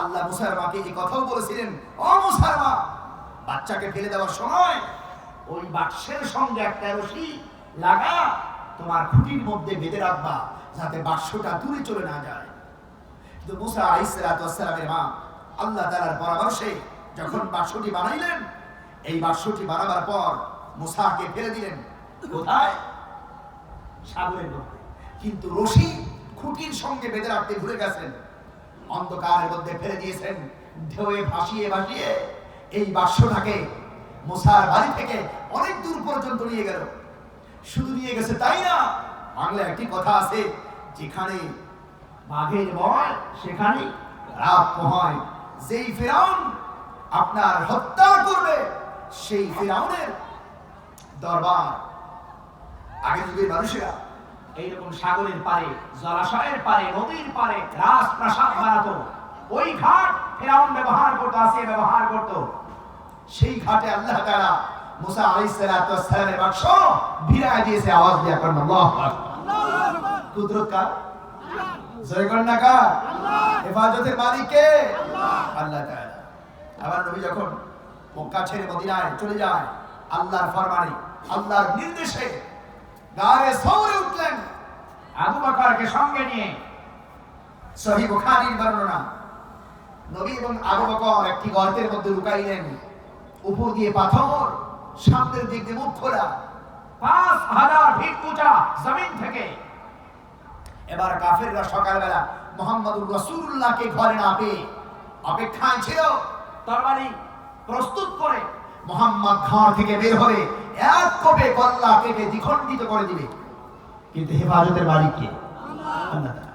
আল্লাহ মুসার মাকে এই কথাও বলেছিলেন, ও মুসার মা বাচ্চাকে ফেলে দেওয়ার সময় ওই বাক্সের সঙ্গে একটা রশি লাগা তোমার খুঁটির মধ্যে বেঁধে রাখবা, যাতে বাক্সটা দূরে চলে না যায়। কিন্তু মুসা আলাইহিস সালাতু ওয়াস সালামের মা আল্লাহ তাআলার পরামর্শে যখন বাক্সটি বানাইলেন, এই বাক্সটি বানাবার পর মুসাকে ফেলে দিলেন কোথায়? সাগরের মধ্যে। কিন্তু রশি খুঁটির সঙ্গে বেঁধে রাখতে ভুলে গেছেন, অন্ধকারের মধ্যে ফেলে দিয়েছেন। ঢেউয়ে ভাসিয়ে ভাসিয়ে এই বাক্সটাকে মুসার বাড়ি থেকে অনেক দূর পর্যন্ত নিয়ে গেল। শুধু নিয়ে গেছে তাই না, বাংলায় একটি কথা আছে, যেখানে বাঘের ভয় সেখানে রাত পোহায়। যেই ফিরাউন আপনার হত্যা করবে, সেই ফিরাউনের দরবার। আগের যুগের মানুষেরা এইরকম সাগরের পারে, জলাশয়ের পারে, নদীর পারে রাজপ্রাসাদ বানাতো, ওই ঘাট ফেরাউন ব্যবহার করতো, আসিয়া ব্যবহার করতো। সেই ঘাটে আল্লাহ তাআলা মুসা আলাইহিস সালাতু ওয়াস সালামের বাক্স ভিড়ায় দিয়েছে। আওয়াজ দিয়া করেন আল্লাহু আকবার। কুদরত কার? জয় কন্যা কার? হেফাজতের মালিক কে? আল্লাহ তাআলা। আবার নবী যখন মক্কা ছেড়ে মদিনায় চলে যায়, আল্লাহর ফরমানে, আল্লাহর নির্দেশে গায়ে সওরে উঠলেন, আবু বকরকে সঙ্গে নিয়ে। সহিহ বুখারীর বর্ণনা, নবী এবং আবু বকর একটি গর্তের মধ্যে লুকাইলেন। উপর দিয়ে পাথর, সামনের দিক দিয়ে মুখ খোলা, 5000 ফিট উঁচা জমিন থেকে। এবার কাফেররা সকালবেলা মুহাম্মদুর রাসূলুল্লাহকে ঘরে না পেয়ে অপেক্ষায় ছিল। তরবারি প্রস্তুত করে মুহাম্মদ ঘর থেকে বের হলে এক কোপে গলা কেটে দ্বিখণ্ডিত করে দিবে, কিন্তু হেফাজতের মালিক কে? আল্লাহ তাআলা।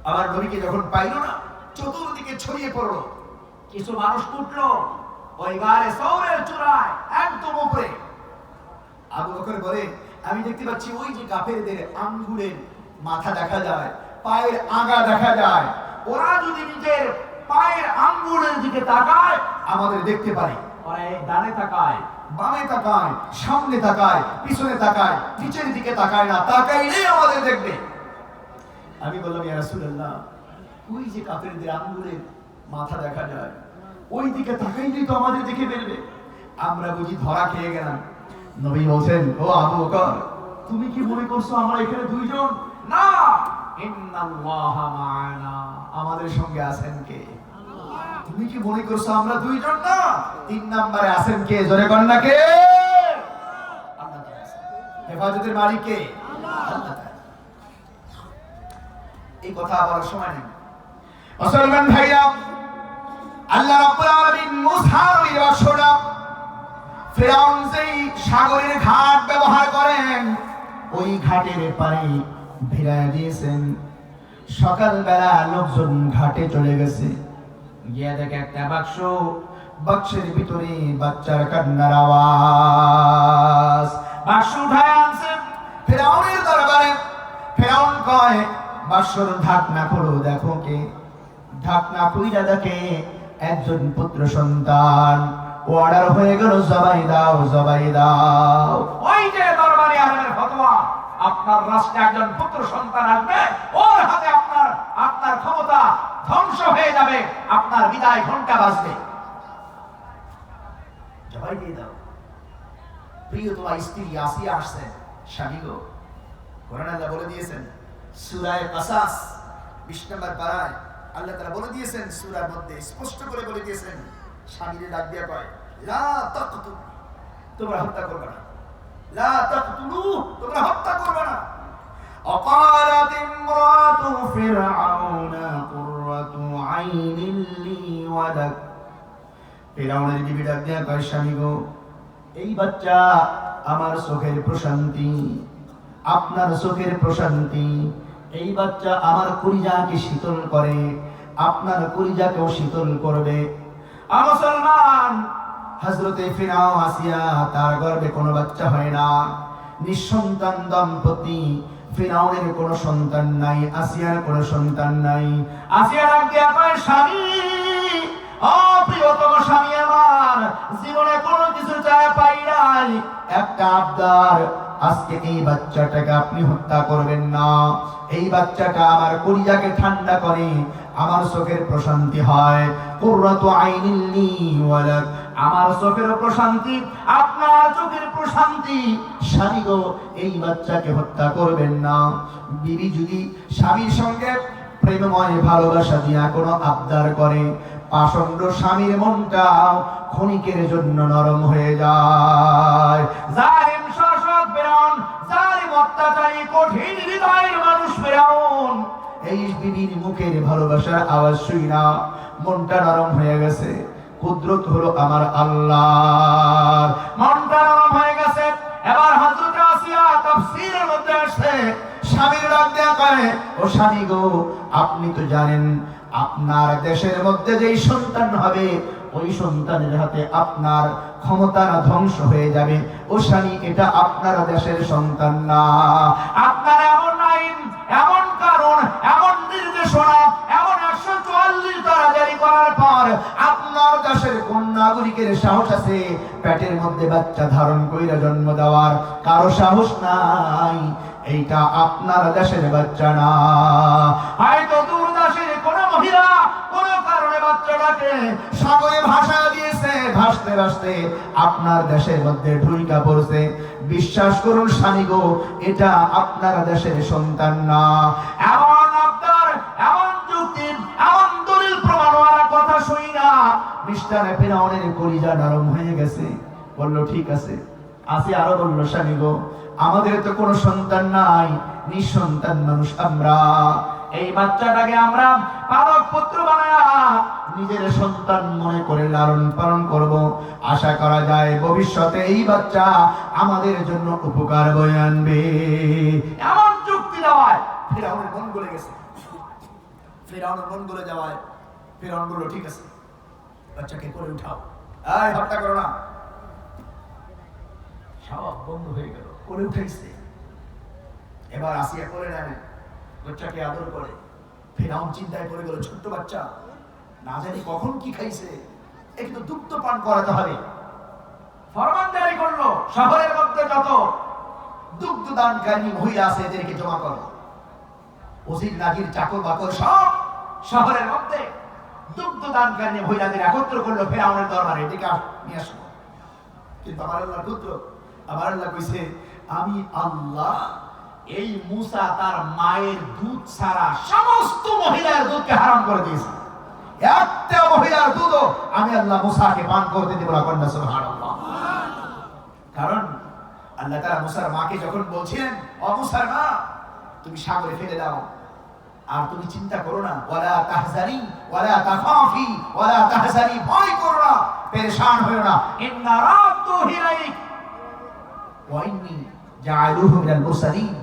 আবার নবীকে যখন পাইল না, চতুর্দিকে ছড়িয়ে পড়লো। কিছু মানুষ উঠলো ওই গারে সৌরের চূড়ায় একদম উপরে। আবু বকর বলে, আমি দেখতে পাচ্ছি ওই যে কাফেরদের আঙ্গুলের মাথা দেখা যায়, পায়ের আগা দেখা যায়। ওরা যদি নিজের পায়ের আঙ্গুলের দিকে তাকায় আমাদের দেখতে পারে। ওরা ডানে তাকায়, বামে তাকায়, সামনে তাকায়, পিছনে তাকায়, নিচের দিকে তাকায় না, তাকাইলেই আমাদের দেখবে। আমি বললাম, ইয়া রাসূলুল্লাহ, ওই যে কাফেরদের আঙ্গুলের মাথা দেখা যায়, ওই দিকে তাকাইলেই তো আমাদের দেখে ফেলবে। আমরা বুঝি ধরা খেয়ে গেলাম। নবী বলছেন, ও আবু বকর, তুমি কি মনে করছো আমরা এখানে দুইজন? না, ইন্নাল্লাহা মা'ানা, আমাদের সঙ্গে আছেন কে? তুমি কি মনে করছো আমরা দুইজন না? 3 নম্বরে আছেন কে? জোরে কর না, কে? আল্লাহ তাআলা আছেন। হেফাজতের মালিক কে? আল্লাহ তাআলা। এই কথা বলার সময় নেই। মুসলমান ভাইরা, আল্লাহ রাব্বুল আলামিন মুসার ওই বাক্সটা ফিরআউন যেই সাগরের ঘাট ব্যবহার করেন, ওই ঘাটের পারে ভিড়ায় দিয়েছেন। সকালবেলা লোকজন ঘাটে চলে গেছে, গিয়ে দেখে একটা বাক্স, বাক্সের ভিতরে বাচ্চার কান্নার আওয়াজ। বাক্স উঠায় আনছে ফিরআউনের দরবারে। ফিরআউন কয়, বাক্সর ঢাকনা খুলো, দেখো কে। ঢাকনা খুইলা দেখে একজন পুত্র সন্তান। অর্ডার হয়ে গেল, জবাই দাও, জবাই দাও। ওই যে দরবারে আলেমের ফতোয়া, আপনার রাষ্ট্রে একজন পুত্র সন্তান আসবে, ওর হাতে আপনার ক্ষমতা ধ্বংস হয়ে যাবে, আপনার বিদায় ঘন্টা বাজবে, জবাই দিয়ে দাও। প্রিয় তোমার স্ত্রী আসিয়া আসছেন, স্বামী গো, কোরআন আল্লাহ বলে দিয়েছেন সূরা কাসাস 20 নম্বর পারায় আল্লাহ তাআলা বলে দিয়েছেন, সূরার মধ্যে স্পষ্ট করে বলে দিয়েছেন, স্বামীরে ডাক দিয়া কয়, লা তাকতুল, তোমরা হত্যা করবে না। লা তাকতুলু, তোমরা হত্যা করবে না। অকালাত ইমরাতু ফিরআউনা কুররাতু আইনিন লি ওয়া লাক। ফিরআউনের বিবি ডাক দিয়া কয়, স্বামী গো, এই বাচ্চা আমার চোখের প্রশান্তি, আপনার চোখের প্রশান্তি। এই বাচ্চা আমার কলিজাকে শীতল করে, আপনার কলিজাকেও শীতল করবে। মুসলমান, হযরতে ফিরআউন আসিয়া, তার গর্ভে কোনো বাচ্চা হয় না, নিঃসন্তান দম্পতি। ফিরআউনের কোনো সন্তান নাই, আসিয়ার কোনো সন্তান নাই। আসিয়া ডাক দিয়া কয়, স্বামী, ও প্রিয়তম স্বামী আমার, জীবনে কোনো কিছু চায় পাই নাই, একটা আবদার, আজকে এই বাচ্চাটাকে আপনি হত্যা করবেন না। এই বাচ্চাটা আমার কলিজাকে ঠান্ডা করে, আমার চোখের প্রশান্তি হয়। কুররাতু আইনিন লি ওয়া লাক, আমার চোখের প্রশান্তি, আপনার চোখের প্রশান্তি। স্বামী গো, এই বাচ্চাকে হত্যা করবেন না। বিবি যদি স্বামীর সঙ্গে প্রেমময় ভালোবাসা দিয়া কোনো আবদার করে, পাষণ্ড স্বামীর মনটা ক্ষণিকের জন্য নরম হয়ে যায়। জালিম শাসক ফিরআউন, জালিম অত্যাচারী কঠিন হৃদয়ের মানুষ ফিরআউন, এই বিবির মুখের ভালোবাসার আওয়াজ শুই না মনটা নরম হয়ে গেছে। কুদরত হলো আমার আল্লাহর, মনটা নরম হয়ে গেছে। এবার হযরত আসিয়া তাফসীরের মধ্যে আসছে, স্বামীর ডাক দেয়া কয়, ও স্বামী গো, আপনি তো জানেন আপনার দেশের মধ্যে যেই সন্তান হবে, ওই সন্তানের হাতে আপনার ক্ষমতা ধ্বংস হয়ে যাবে। ও স্বামী, এটা আপনার দেশের সন্তান না। আপনার এমন আইন, এমন কারণ, এমন নির্দেশনা, এমন 144 ধারা জারি করার পর আপনার দেশের কোন নাগরিকের সাহস আছে পেটের মধ্যে বাচ্চা ধারণ কইরা জন্ম দেওয়ার? কারো সাহস নাই। এইটা আপনার দেশের বাচ্চা না। হয়তো দূর দেশের কোন মহিলা কোন কারণে বাচ্চাটাকে সাগরে ভাসা দিয়েছে, ভাসতে ভাসতে আপনার দেশের মধ্যে ঢুইকা পড়ছে। বিশ্বাস করুন স্বামী গো, এটা আপনার দেশের সন্তান না। এমন আবদার, এমন যুক্তি, এমন দলিল প্রমাণওয়ালা কথা শুই না মিষ্টানে ফেরাউনের কলিজা নরম হয়ে গেছে। বলল ঠিক আছে। আসিয়া আরো বলল স্বামী গো, আমাদের তো কোনো সন্তান নাই, নিঃসন্তান মানুষ আমরা। এই বাচ্চাটাকে আমরা পালক পুত্র বানায়া নিজের সন্তান মনে করে লালন পালন করব। আশা করা যায় ভবিষ্যতে এই বাচ্চা আমাদের জন্য উপকার বয়ে আনবে। এমন যুক্তি দেওয়ায় ফেরাউনের মন গলে গেছে। ফেরাউনের মন গলে যাওয়ায় ফেরাউন বলল ঠিক আছে, বাচ্চাকে করে উঠাও। এই হত্যা করো না। সব বন্ধ হয়ে গেল, করে উঠাইছে। এবার আসিয়া করে নেয়, বাচ্চাকে আদর করে। ফেরাউন চিন্তায় পড়ে গেল, ছোট্ট বাচ্চা, না জানি কখন কি খাইছে, একটু দুগ্ধ পান করাতে হবে। ফরমান জারি করলো, শহরের মধ্যে যত দুগ্ধ দানকারী মহিলা আছে এদেরকে জমা করো। ওসির নাজির চাকর বাকর সব শহরের মধ্যে দুগ্ধ দানকারী মহিলাদের একত্র করলো ফেরাউনের দরবারে, এদিকে নিয়ে আসো। কিন্তু আমার আল্লাহ পুত্র, আমার আল্লাহ কইছে আমি আল্লাহ এই মুসা তার মায়ের দুধ ছাড়া সমস্ত মহিলার দুধকে হারাম করে দিয়েছে। একটা মহিলার দুধও আমি আল্লাহ মুসাকে পান করতে দেব না। কন্যা সুবহানাল্লাহ। কারণ আল্লাহ তাআলা মুসার মাকে যখন বলছিলেন, ও মুসার মা, তুমি সাগরে ফেলে দাও, আর তুমি চিন্তা করো না, ওয়ালা তাহজানি ওয়ালা তাখাফি ওয়ালা তাহজানি, ভয় করো না, পেরেশান হয়ো না। ইন্না রাদ্দুহু ইলাইক ওয়া ইন্নী জাআলুহু মিনাল মুরসালিন।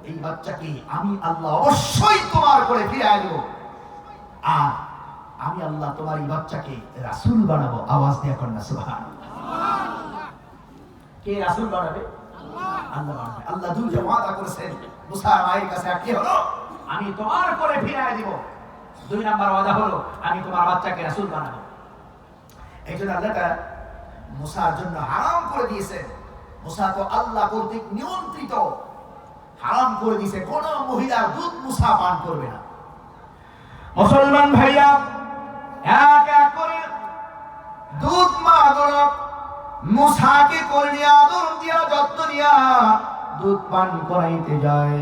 এই বাচ্চাকে আমি আল্লাহ অবশ্যই তোমার করে ফিরিয়ে দেব, আর আমি আল্লাহ তোমার এই বাচ্চাকে রাসূল বানাবো। আওয়াজ দিয়ে কন্যা সুবহানাল্লাহ। কে রাসূল বানাবে? আল্লাহ বানাবে। আল্লাহ দুইটা ওয়াদা করেছেন মুসার মায়ের কাছে, কি হলো? আমি তোমার করে ফিরিয়ে দিব। দুই নাম্বার ওয়াদা হলো আমি তোমার বাচ্চাকে রাসূল বানাবো। এইজন্য আল্লাহ তাআলা মুসার জন্য হারাম করে দিয়েছে। মুসা তো আল্লাহ কর্তৃক নিয়ন্ত্রিত, হারাম করে দিয়েছে কোন মহিলার দুধ মুসা পান করবে না। মুসলমান ভাইয়া, এক এক করে দুধ মা গরব মুসাকে করে আদর দিয়া যত্ন দিয়া দুধ পান করাইতে যায়।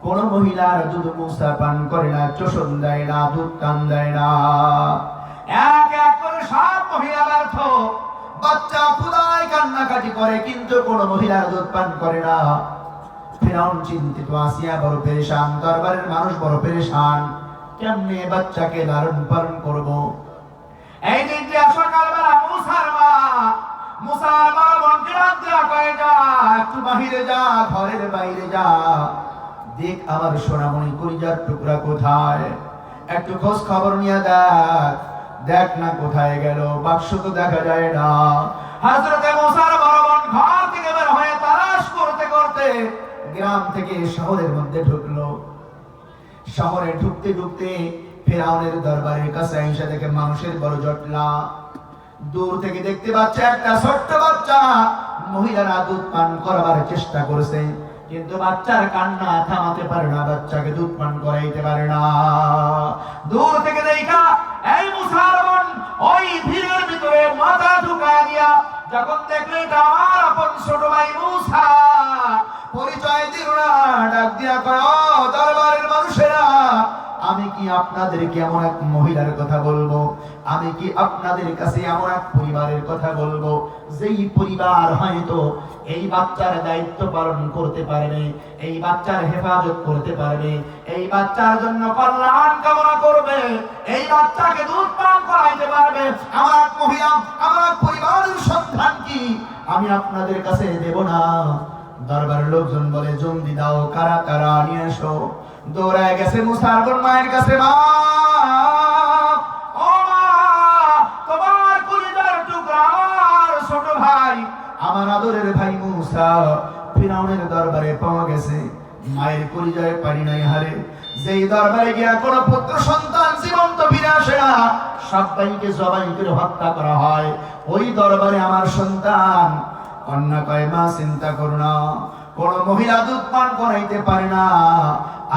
কোন মহিলার দুধ মুসা পান করে না, চোষণ দেয় না, দুধ টান দেয় না। এক এক করে সব মহিলা ব্যর্থ, বাচ্চা খুদায় কান্নাকাটি করে, কিন্তু কোন মহিলার দুধ পান করে না। ফিরাউন চিন্তিত, আসিয়া বড় পেরেশান, দরবারের মানুষ বড় পেরেশান, কেমনে বাচ্চাকে লালন পালন করব। এই দিন সকালবেলা মুসার মা মনকে রাত দেওয়া কয়ে, যা একটু বাহিরে যা, ঘরের বাইরে যা, দেখ আমার সোনামণি কলিজার টুকরা কোথায়, একটু খোঁজ খবর নিয়ে দেখ, দেখ না কোথায় গেল, বাক্স তো দেখা যায় না। হযরতে মুসার বড় বোন ঘর থেকে বের হয়ে তালাশ করতে করতে গ্রাম থেকে শহরের মধ্যে ঢুকলো। শহরে ঢুকতে ঢুকতে ফেরাউনের দরবারের কাছে আইসা দেখে মানুষের বড় জটলা। দূর থেকে দেখতে পাচ্ছে একটা ছোট্ট বাচ্চা, মহিলারা দুধ পান করাবার চেষ্টা করছে, কিন্তু বাচ্চার কান্না থামাতে পারে না, বাচ্চাকে দুধ পান করাইতে পারে না। দূর থেকে দেখা এই মুসার বোন ওই ভিড়ের ভিতরে মাথা ঢুকায় দিয়া যখন দেখলে এটা আমার আপন ছোট ভাই মুসা, পরিচয় দিল না, ডাক দিয়া কয়, ও দরবারের মানুষেরা, আমি কি আপনাদেরকে এমন এক মহিলার কথা বলবো, আমি কি আপনাদের কাছে এমন এক পরিবারের কথা বলবো, যেই পরিবার হয়তো এই বাচ্চার দায়িত্ব পালন করতে পারবে, এই বাচ্চার হেফাজত করতে পারবে, এই বাচ্চার জন্য কল্যাণ কামনা করবে, এই বাচ্চাকে দুধ পান করাইতে পারবে। আমার এক মহিলা, আমার এক পরিবারের সন্তান কি আমি আপনাদের কাছে দেব না? দরবারের লোকজন বলে, জলদি দাও, কারা কারা নিয়ে এসো। দৌড়ায় গেছে মুসার বোন মায়ের কাছে, মা, ও মা, তোমার কলিজার টুকরা আমার ছোট ভাই, আমার আদরের ভাই মুসা ফিরাউনের দরবারে পাওয়া গেছে। মায়ের কলিজায় পানি নাই হারে, যেই দরবারে গিয়া কোন পুত্র সন্তান জীবন্ত ফিরে আসে না, সবাইকে জবাই করে হত্যা করা হয়, ওই দরবারে আমার সন্তান। কন্যা কয়, মা চিন্তা করো না, কোন মহিলা দুধ পান করাইতে পারে না।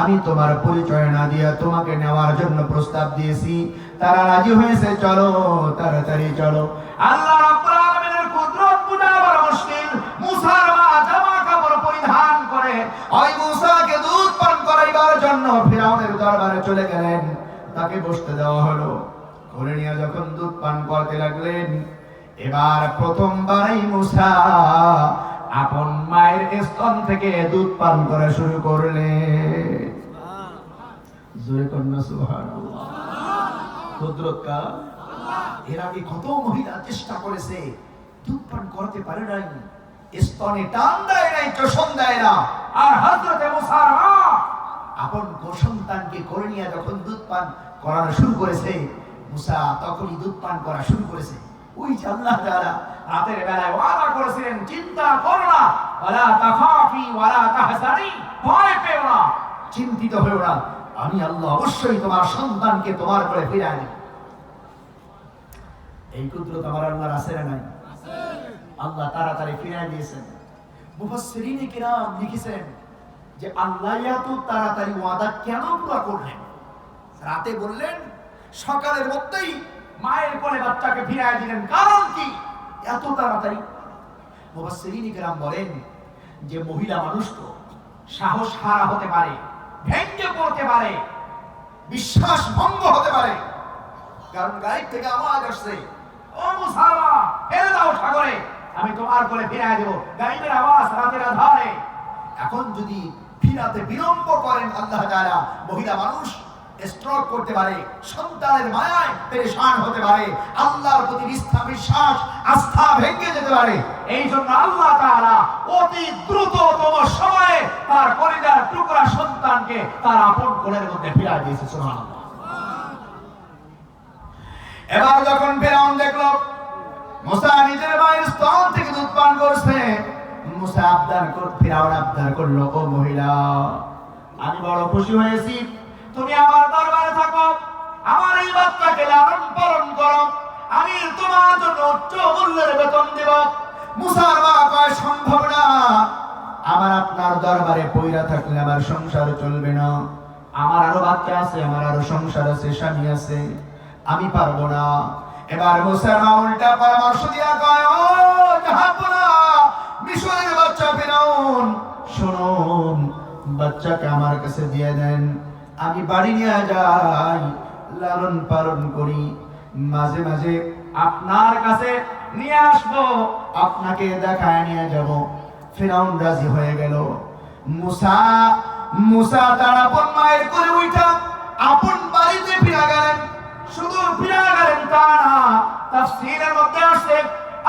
আমি তোমার পরিচয় না দিয়া তোমাকে নেওয়ার জন্য প্রস্তাব দিয়েছি, তারা রাজি হয়েছে, চলো তাড়াতাড়ি চলো। আল্লাহ রাব্বুল আলামিনের কুদরত বোঝা বড় মুশকিল। মুসার মা জামা কাপড় পরিধান করে ওই মুসাকে দুধ পান করাইবার জন্য ফিরাউনের দরবারে চলে গেলেন। তাকে বসতে দেওয়া হলো। কোলে নিয়ে যখন দুধ পান করতে লাগলেন, এবার প্রথমবারই মুসা আপন মায়ের স্তন থেকে দুধ পান করা শুরু করলেন। জোরে কন্যা সুবহানাল্লাহ। কুদরত কার? এর আগে কত মহিলা চেষ্টা করেছে, দুধ পান করতে পারে নাই, স্তনে টান দেয় নাই, চোষণ দেয় না। আর হযরতে মুসার মা আপন সন্তানকে কোলে নিয়ে যখন দুধ পান করানো শুরু করেছে, মুসা তখনই দুধ পান করা শুরু করেছে। ওই যে আল্লাহ তাআলা রাতের বেলায় ওয়াদা করেছিলেন, চিন্তা করো না, ওয়ালা তাখাফি ওয়ালা তাহজানি, ভয় পেও না, চিন্তিত হয়েও না, আমি আল্লাহ অবশ্যই তোমার সন্তানকে তোমার করে ফিরিয়ে দেব। এই কুদরত আমার আল্লাহর আছে না নাই? আল্লাহ তাড়াতাড়ি ফিরিয়ে দিয়েছেন। মুফাসসিরিনে কিরাম লিখেছেন যে আল্লাহ এত তাড়াতাড়ি ওয়াদা কেন পুরো করলেন? রাতে বললেন, সকালের মধ্যেই মায়ের কোলে বাচ্চাকে ফিরিয়ে দিলেন, কারণ কি এত তাড়াতাড়ি? মুফাসসিরিনে কিরাম বলেন যে মহিলা মানুষ তো সাহস হারা হতে পারে, ভেঙে পড়তে পারে, বিশ্বাস ভঙ্গ হতে পারে, কারণ গায়েব থেকে আওয়াজ আসছে, ও মুসা ফেলে দাও সাগরে, আমি তোমার কোলে ফিরিয়ে দেব। গায়েবের আওয়াজ রাতের আধারে। এখন যদি ফিরাতে বিলম্ব করেন আল্লাহ তাআলা, মহিলা মানুষ স্ট্রোক করতে পারে, সন্তানের মায়ায় পেরেশান হতে পারে, আল্লাহর প্রতি বিশ্বাস আস্থা ভেঙে যেতে পারে। এই জন্য আল্লাহ তাআলা অতি দ্রুততম সময়ে তার কলিজার টুকরা সন্তানকে তার আপন কোলের মধ্যে ফিরিয়ে দিয়েছে। সুবহানাল্লাহ। এবার যখন ফিরাউন দেখলো মুসা নিজের মায়ের স্তন থেকে দুধ পান করছে, ফিরাউন আবদার করলো, ও মহিলা, আমি বড় খুশি হয়েছি, তুমি আমার দরবারে থাকো, আমার এই বাচ্চাকে লালন পালন করো, আমি তোমার জন্য উচ্চ মূল্যের বেতন দেব। মুসার মা কয়, সম্ভব না, আমার আপনার দরবারে পয়রা থাকলে আমার সংসার চলবে না, আমার আরো বাচ্চা আছে, আমার আরো সংসার আছে, স্বামী আছে, আমি পারবো না। এবার মুসার মা উল্টা পরামর্শ দিয়া কয়, ও জাহাপনা, মিশরের বাচ্চা ফিরাউন, শুনুন, বাচ্চাকে আমার কাছে দিয়ে দেন, আমি বাড়ি নিয়ে যাই, লালন পালন করি, মাঝে মাঝে আপনার কাছে নিয়ে আসবো, আপনাকে দেখায় নিয়ে যাব। ফিরাউন রাজি হয়ে গেল। মুসা তার আপন মায়ের কোলে উঠা আপন বাড়িতে ফিরে গেলেন। শুধু ফিরে গেলেন তা না, তাফসীরের মধ্যে আসছে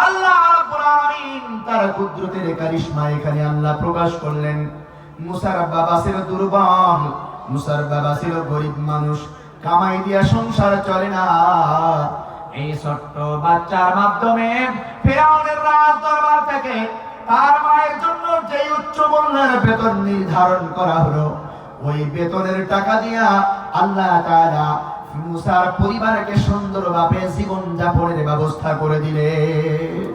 আল্লাহ রাব্বুল আলামিন তার কুদরতের কারিশমা এখানে আল্লাহ প্রকাশ করলেন। মুসার বাবা ছিল দুর্বল, মুসার বাবা ছিল গরিব মানুষ, কামাই দিয়া সংসার চলে না। এই ছোট্ট বাচ্চার মাধ্যমে ফিরাউনের রাজ দরবার থেকে তার মায়ের জন্য যে উচ্চ মূল্যের বেতন নির্ধারণ করা হলো, ওই বেতনের টাকা দিয়া আল্লাহ তাআলা মুসার পরিবারকে সুন্দরভাবে জীবন যাপনের ব্যবস্থা করে দিলেন।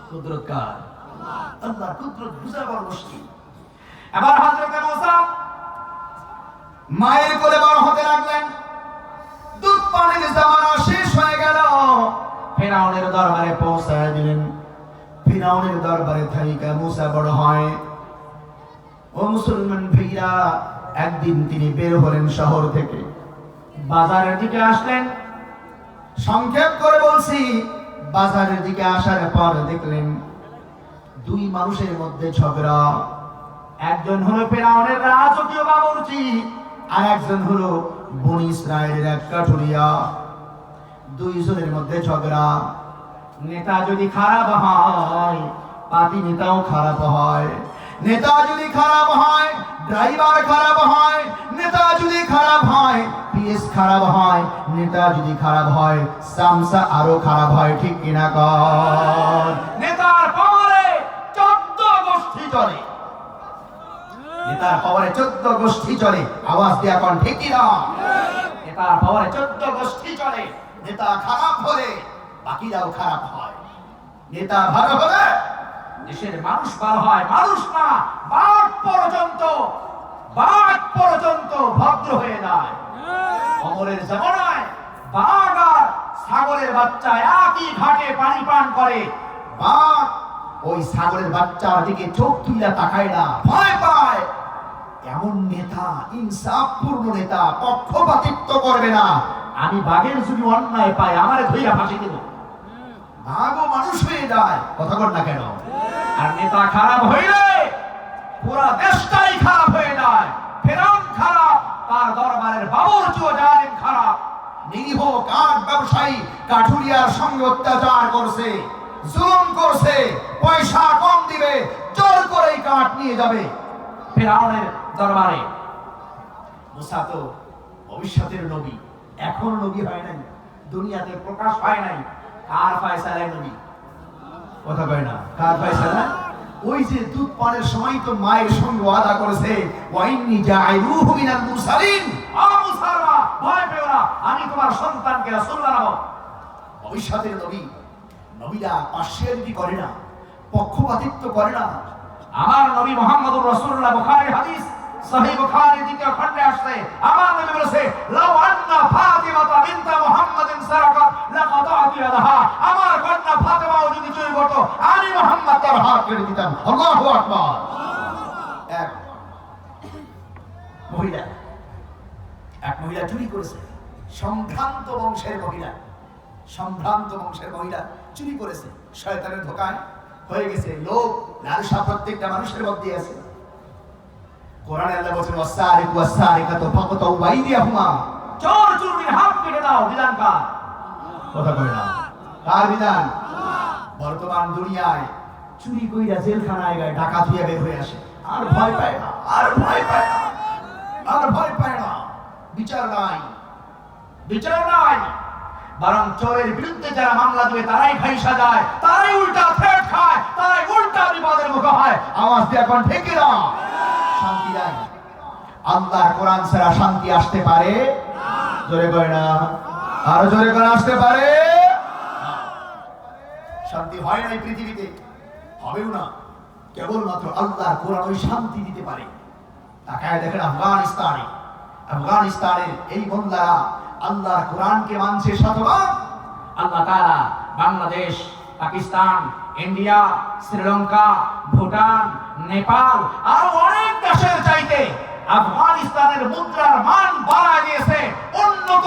কুদরত কার? আল্লাহ। কুদরত বুঝা বড় মুশকিল। এবার হযরত মুসা মায়ের কোলে বড় হতে লাগলেন, দুধ পানির জামানা শেষ হয়ে গেল, ফিরাউনের দরবারে পৌঁছায় দিলেন। ফিরাউনের দরবারে থাইকা মুসা বড় হয়। ও মুসলমান ভাইরা, একদিন তিনি বের হলেন শহর থেকে, বাজারের দিকে আসলেন। সংক্ষেপ করে বলছি, বাজারের দিকে আসার পর দেখলেন দুই মানুষের মধ্যে ঝগড়া। একজন হলো ফিরাউনের রাজকীয় বাবুর্চি, আর একজন হলো বনি ইসরায়েলের এক কাঠুরিয়া। দুইজনের মধ্যে ঝগড়া। নেতা যদি খারাপ হয়, পার্টি নেতাও খারাপ হয়। নেতা যদি খারাপ হয়, ড্রাইভার খারাপ হয়। নেতা যদি খারাপ হয়, পিএস খারাপ হয়। নেতা যদি খারাপ হয়, সামসা আরো খারাপ হয়। ঠিক কিনা কর? নেতার পাওয়ারে 14 গোষ্ঠী চলে। নেতার পাওয়ারে 14 গোষ্ঠী চলে। আওয়াজ দিয়া কোন ঠিক কিনা? নেতার পাওয়ারে 14 গোষ্ঠী চলে। নেতা খারাপ হলে বাকিরাও খারাপ হয়। নেতা ভালো হলে দেশের মানুষ ভালো হয়। মানুষ না, বাঘ পর্যন্ত ভদ্র হয়ে যায়। অমরের জামানায় বাঘ আর ছাগলের বাচ্চা একই ঘাটে পানি পান করে। বাঘ ওই ছাগলের বাচ্চার দিকে চোখ তুলে তাকায় না, ভয় পায়। এমন নেতা, ইনসাফপূর্ণ নেতা, পক্ষপাতিত্ব করবে না। আমি বাঘের যদি অন্যায় পাই আমারে ধইরা ফাঁসি দিব। ভাগও মানুষ হয়ে যায়, কথা বল না কেন? আর নেতা খারাপ হইলে পুরা দেশটাই খারাপ হয়ে যায়। ফেরাউন খারাপ, তার দরবারের বাবুর্চিও জালিম খারাপ। নিরীহ কাঠ ব্যবসায়ী কাঠুরিয়ার সঙ্গে অত্যাচার করছে, জুলুম করছে, পয়সা কম দিবে, জোর করেই কাঠ নিয়ে যাবে। ফেরাউনের দরবারে মুসা তো ভবিষ্যতের নবী, এখন নবী হয় নাই, দুনিয়াতে প্রকাশ হয় নাই। কার ফয়সালায় নবী? কথা কয় না, কার ফয়সালা? ওই যে দুধ পানের সময় তো মায়ের সঙ্গে ওয়াদা করেছে, ওয়াইন্নি জাইলুহু মিনাল মুরসালিন, ও মুসাররা ভয় পেও না, আমি তোমার সন্তানকে রাসূল বানাবো। ভবিষ্যতের নবী। নবীরা পার্সিয়ালিটি করে না, পক্ষপাতিত্ব করে না। আমার নবী মুহাম্মদুর রাসূলুল্লাহ, বুখারীর হাদিস, সহিহ বুখারীর দ্বিতীয় খণ্ডে আসছে, আমার নবী বলেছে, লাউ আন্না ফাতিমাতা বিনতা মুহাম্মাদিন সারাকাত লাকাতাতু ইয়াদাহা, আমার কন্যা ফাতেমাও যদি চুরি করত আমি মুহাম্মদ তার হাত কেটে দিতাম। আল্লাহু আকবার। এক মহিলা চুরি করেছে, সম্ভ্রান্ত বংশের মহিলা, সম্ভ্রান্ত বংশের মহিলা চুরি করেছে। শয়তানের ধোঁকায় হয়ে গেছে, লোভ লালসা প্রত্যেকটা মানুষের মধ্যে আছে। কোরআনে আল্লাহ বলেছেন, ওয়াসারিকু ওয়াসারিকাতু ফাকতাউ আইদিয়াহুমা, চোর চুরির হাত কেটে দাও। বিধান কার? কথা বলে না, কার বিধান? বর্তমান দুনিয়ায় চুরি কইরা জেলখানায় গায় ডাকাত হইয়া বের হয়ে আসে, আর ভয় পায় না, আর ভয় পায় না, আর ভয় পায় না। বিচার নাই, বিচার নাই, বরং চোরের বিরুদ্ধে যারা মামলা দেবে তারাই ফাঁসা যায়, তারাই উল্টা থ্রেট খায়, তারাই উল্টা বিপদের মুখে হয়। আওয়াজ দিয়ে এখন ঠিক না, শান্তি নাই। আল্লাহর কোরআন ছাড়া শান্তি আসতে পারে? জোরে কয় না, আরো জোরে করে আসতে পারে? শান্তি হয় নাই পৃথিবীতে, হবেও না। কেবলমাত্র আল্লাহর কোরআন ওই শান্তি দিতে পারে। তাকায় দেখেন আফগানিস্তানে, আফগানিস্তানের এই মোল্লারা আল্লাহর কোরআনকে মানছে শতভাগ। আল্লাহ তাআলা বাংলাদেশ, পাকিস্তান, ইন্ডিয়া, শ্রীলঙ্কা, ভুটান, নেপাল আর অনেক দেশের চাইতে আফগানিস্তানের মুদ্রার মান বাড়ায় দিয়েছে, উন্নত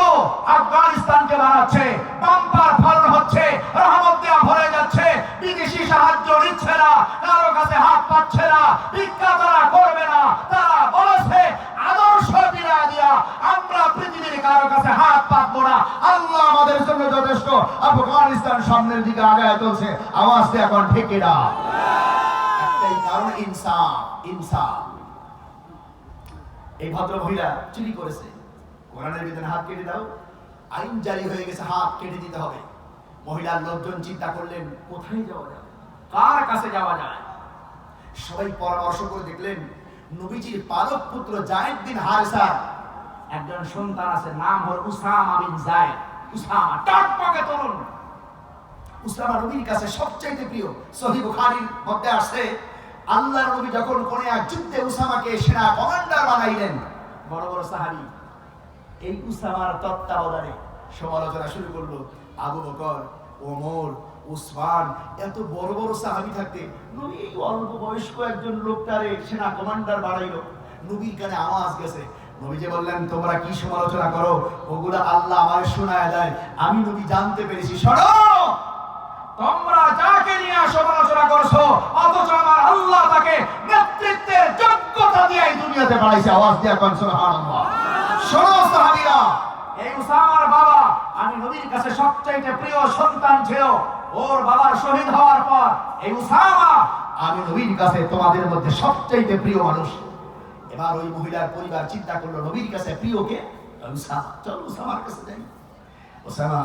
আফগানিস্তানকে বানাচ্ছে, বাম্পার ফলন হচ্ছে, রহমত দেয়া ভরে যাচ্ছে, বিদেশি সাহায্য নিচ্ছে না, কারো কাছে হাত পাচ্ছে না, ভিক্ষা তারা করবে না। তারা বলেছে আদর্শ বিরায় দিয়া আমরা পৃথিবীর কারো কাছে হাত পাতবো না। আল্লাহ আমাদের জন্য যথেষ্ট। আফগানিস্তান সামনের দিকে আগায় চলছে, আওয়াজ দিয়ে এখন ঠিক না। একটাই কারণ, ইনসাফ, ইনসাফ। এই ভদ্র মহিলা চুরি করেছে, কোরআনের বিধানে হাত কেটে দাও, আইন জারি হয়ে গেছে, হাত কেটে দিতে হবে। মহিলার লোকজন চিন্তা করলেন কোথায় যাওয়া যায়, কার কাছে যাওয়া যায়? সবাই পরামর্শ করে দেখলেন নবীজির পালক পুত্র যায়েদ বিন হারেসা একজন সন্তান আছে, নাম হল উসামা বিন যায়েদ। উসামা টকটকে তরুণ, উসামা নবীর কাছে সবচাইতে প্রিয়। সহিহ বুখারীর মধ্যে আসছে, আল্লাহর নবী যখন কোন এক যুদ্ধে উসামাকে সেনা কমান্ডার বানাইলেন, বড় বড় সাহাবী এই উসামার তত্ত্বাবধানে সমালোচনা শুরু করলো। আবু বকর, ওমর, উসমান, এত বড় বড় সাহাবী থাকতে নবী এই অল্প বয়স্ক একজন লোকটারে সেনা কমান্ডার বানাইলো। নবীর কানে আওয়াজ গেছে, নবী যে বললেন তোমরা কি সমালোচনা করো, ওগুলা আল্লাহ আমারে শোনায় দেয়, আমি নবী জানতে পেরেছি। শোনো, তোমরা যাকে নিয়ে সমালোচনা করছো, অথচ আমার আল্লাহ তাকে নেতৃত্বের যোগ্যতা দিয়ে এই দুনিয়াতে বানাইছে। আওয়াজ দিয়ে কোন সুবহানাল্লাহ। শোনো সাহাবীরা, এই উসামার বাবা আমি নবীর কাছে সবচাইতে প্রিয় সন্তান ছিল। ওর বাবার শহীদ হওয়ার পর এই উসামা আমি নবীর কাছে তোমাদের মধ্যে সবচাইতে প্রিয় মানুষ। এবার ওই মহিলার পরিবার চিন্তা করলো নবীর কাছে প্রিয় কে? উসামা। চল উসামার কাছে যাই। উসামা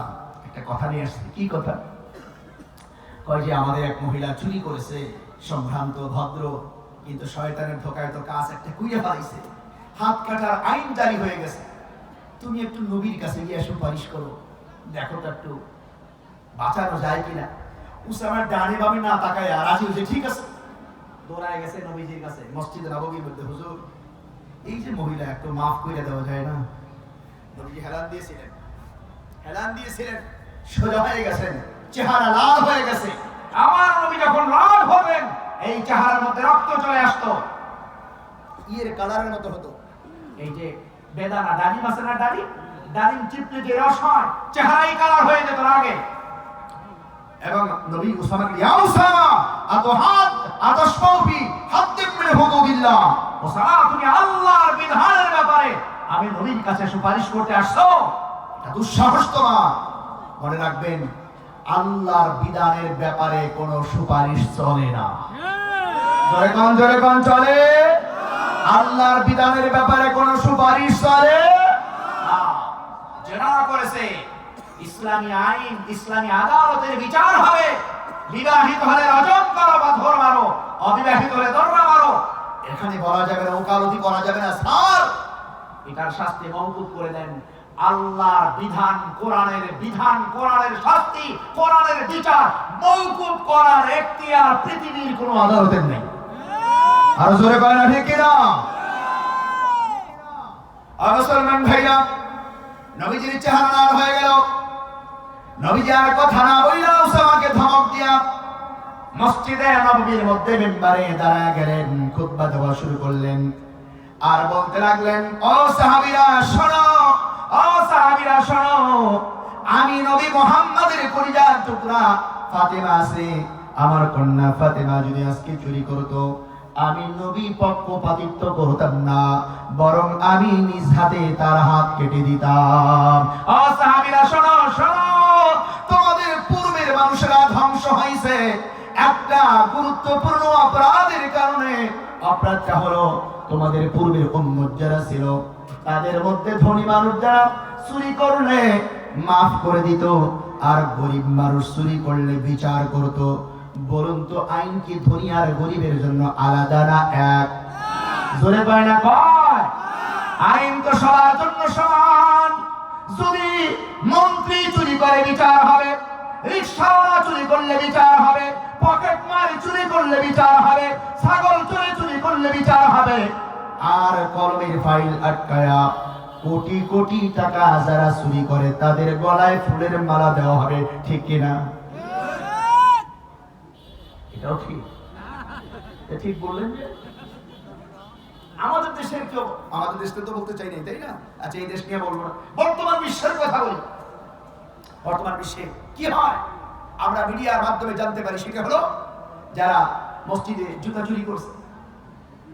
একটা কথা নিয়ে আসছে। কি কথা? কয় যে আমাদের এক মহিলা চুরি করেছে, সম্ভ্রান্ত ভদ্র, কিন্তু শয়তানের ধোকায় তো কাজ একটা কুইয়া ফেলাইছে, হাত কাটার আইন জারি হয়ে গেছে। তুমি একটু নবীর কাছে গিয়ে সুপারিশ করো, দেখো তো একটু বাঁচানো যায় কিনা। উসামার ডানে বামে না তাকায় রাজি হয়েছে, ঠিক আছে। দৌড়ায় গেছে নবীজির কাছে, মসজিদে নববীর মধ্যে, হুজুর এই যে মহিলা একটু মাফ করে দেওয়া যায় না? নবীজি হেলান দিয়েছিলেন, হেলান দিয়েছিলেন, সোজা হয়ে গেছেন, চেহারা লাল হয়ে গেছে। আমার নবী যখন রাগ হতেন এই চেহারার মধ্যে রক্ত চলে আসতো, ইয়ের কালারের মতো হতো। এই যে বেদানা দাড়ি আছে না, দাড়ি ডালিম চিপলে যে রস হয় চেহারাই কালার হয়ে যেত আগে। এবং নবী উসামাকে ইয়া উসামা আতহাদ আতাশফি হাদ্দিম মিন হুদুদিল্লাহ, উসামা তুমি আল্লাহর বিধানের ব্যাপারে আমি নবীর কাছে সুপারিশ করতে আসছো? এটা দুঃসাহস তোমার। মনে রাখবেন আল্লাহর বিধানের ব্যাপারে কোনো সুপারিশ চলে না। জোরে কোন চলে? আল্লাহর বিধানের ব্যাপারে কোনো সুপারিশ চলে না। জেনা করেছে ইসলামী আইন ইসলামী আদালতের বিচার হবে। বিবাহিত হলে রজম করো বা ধর মারো, অবিবাহিত হলে দররা মারো। এখানে বলা যাবে না, ওকালতি করা যাবে না স্যার। এটার শাস্তি মওকুফ করে দেন। আল্লাহর বিধান, কোরআনের বিধান, কোরআনের শাস্তি, কোরআনের বিচার মওকুফ করার এখতিয়ার পৃথিবীর কোনো আদালতের নেই। আর জোরে বলেন না ঠিক কিনা? আর মুসলমান ভাইরা, নবীজির চেহারা লাল হয়ে গেল। নবীজি আর কথা না বললেন, উসামাকে ধমক দিয়া মসজিদে নববীর মধ্যে মিম্বারে দাঁড়ায় গেলেন, খুতবা দেওয়া শুরু করলেন। আর বলতে লাগলেন, ও সাহাবীরা শোনো, ও সাহাবীরা শোনো, আমি নবী মুহাম্মদের কলিজার টুকরা ফাতেমা আছে, আমার কন্যা ফাতেমা যদি আজকে চুরি করতো, আমি নবী পক্ষপাতিত্ব করতাম না, বরং আমি নিজ হাতে তার হাত কেটে দিতাম। ও সাহাবীরা শোনো, শোনো, তোমাদের পূর্বের মানুষেরা ধ্বংস হয়েছে একটা গুরুত্বপূর্ণ অপরাধের কারণে। অপরাধটা হলো তোমাদের পূর্বের উম্মত যারা ছিল তাদের মধ্যে ধনী মানুষ যারা চুরি করলে মাফ করে দিত, আর গরিব মানুষ চুরি করলে বিচার করত। বলুন তো আইন কি ধনী আর গরিবের জন্য আলাদা না এক? জোরে কয় না কয়? আইন তো সবার জন্য সমান। যদি মন্ত্রী চুরি করে বিচার হবে, রিকশাওয়ালা চুরি করলে বিচার হবে, পকেট মারি চুরি করলে বিচার হবে, ছাগল চুরি করলে বিচার হবে। আর কলমের ফাইল আটকায়া কোটি কোটি টাকা যারা চুরি করে তাদের গলায় ফুলের মালা দেওয়া হবে, ঠিক কিনা? এটাও ঠিক। ঠিক বললেন। আমাদের দেশের কেউ, আমাদের দেশকে তো বলতে চাই না, তাই না? আচ্ছা, এই দেশ নিয়ে বলবো না, বর্তমান বিশ্বের কথা বলি। বর্তমান বিশ্বে কি হয় আমরা মিডিয়ার মাধ্যমে জানতে পারি। সেটা হলো যারা মসজিদে জুতা চুরি করছে,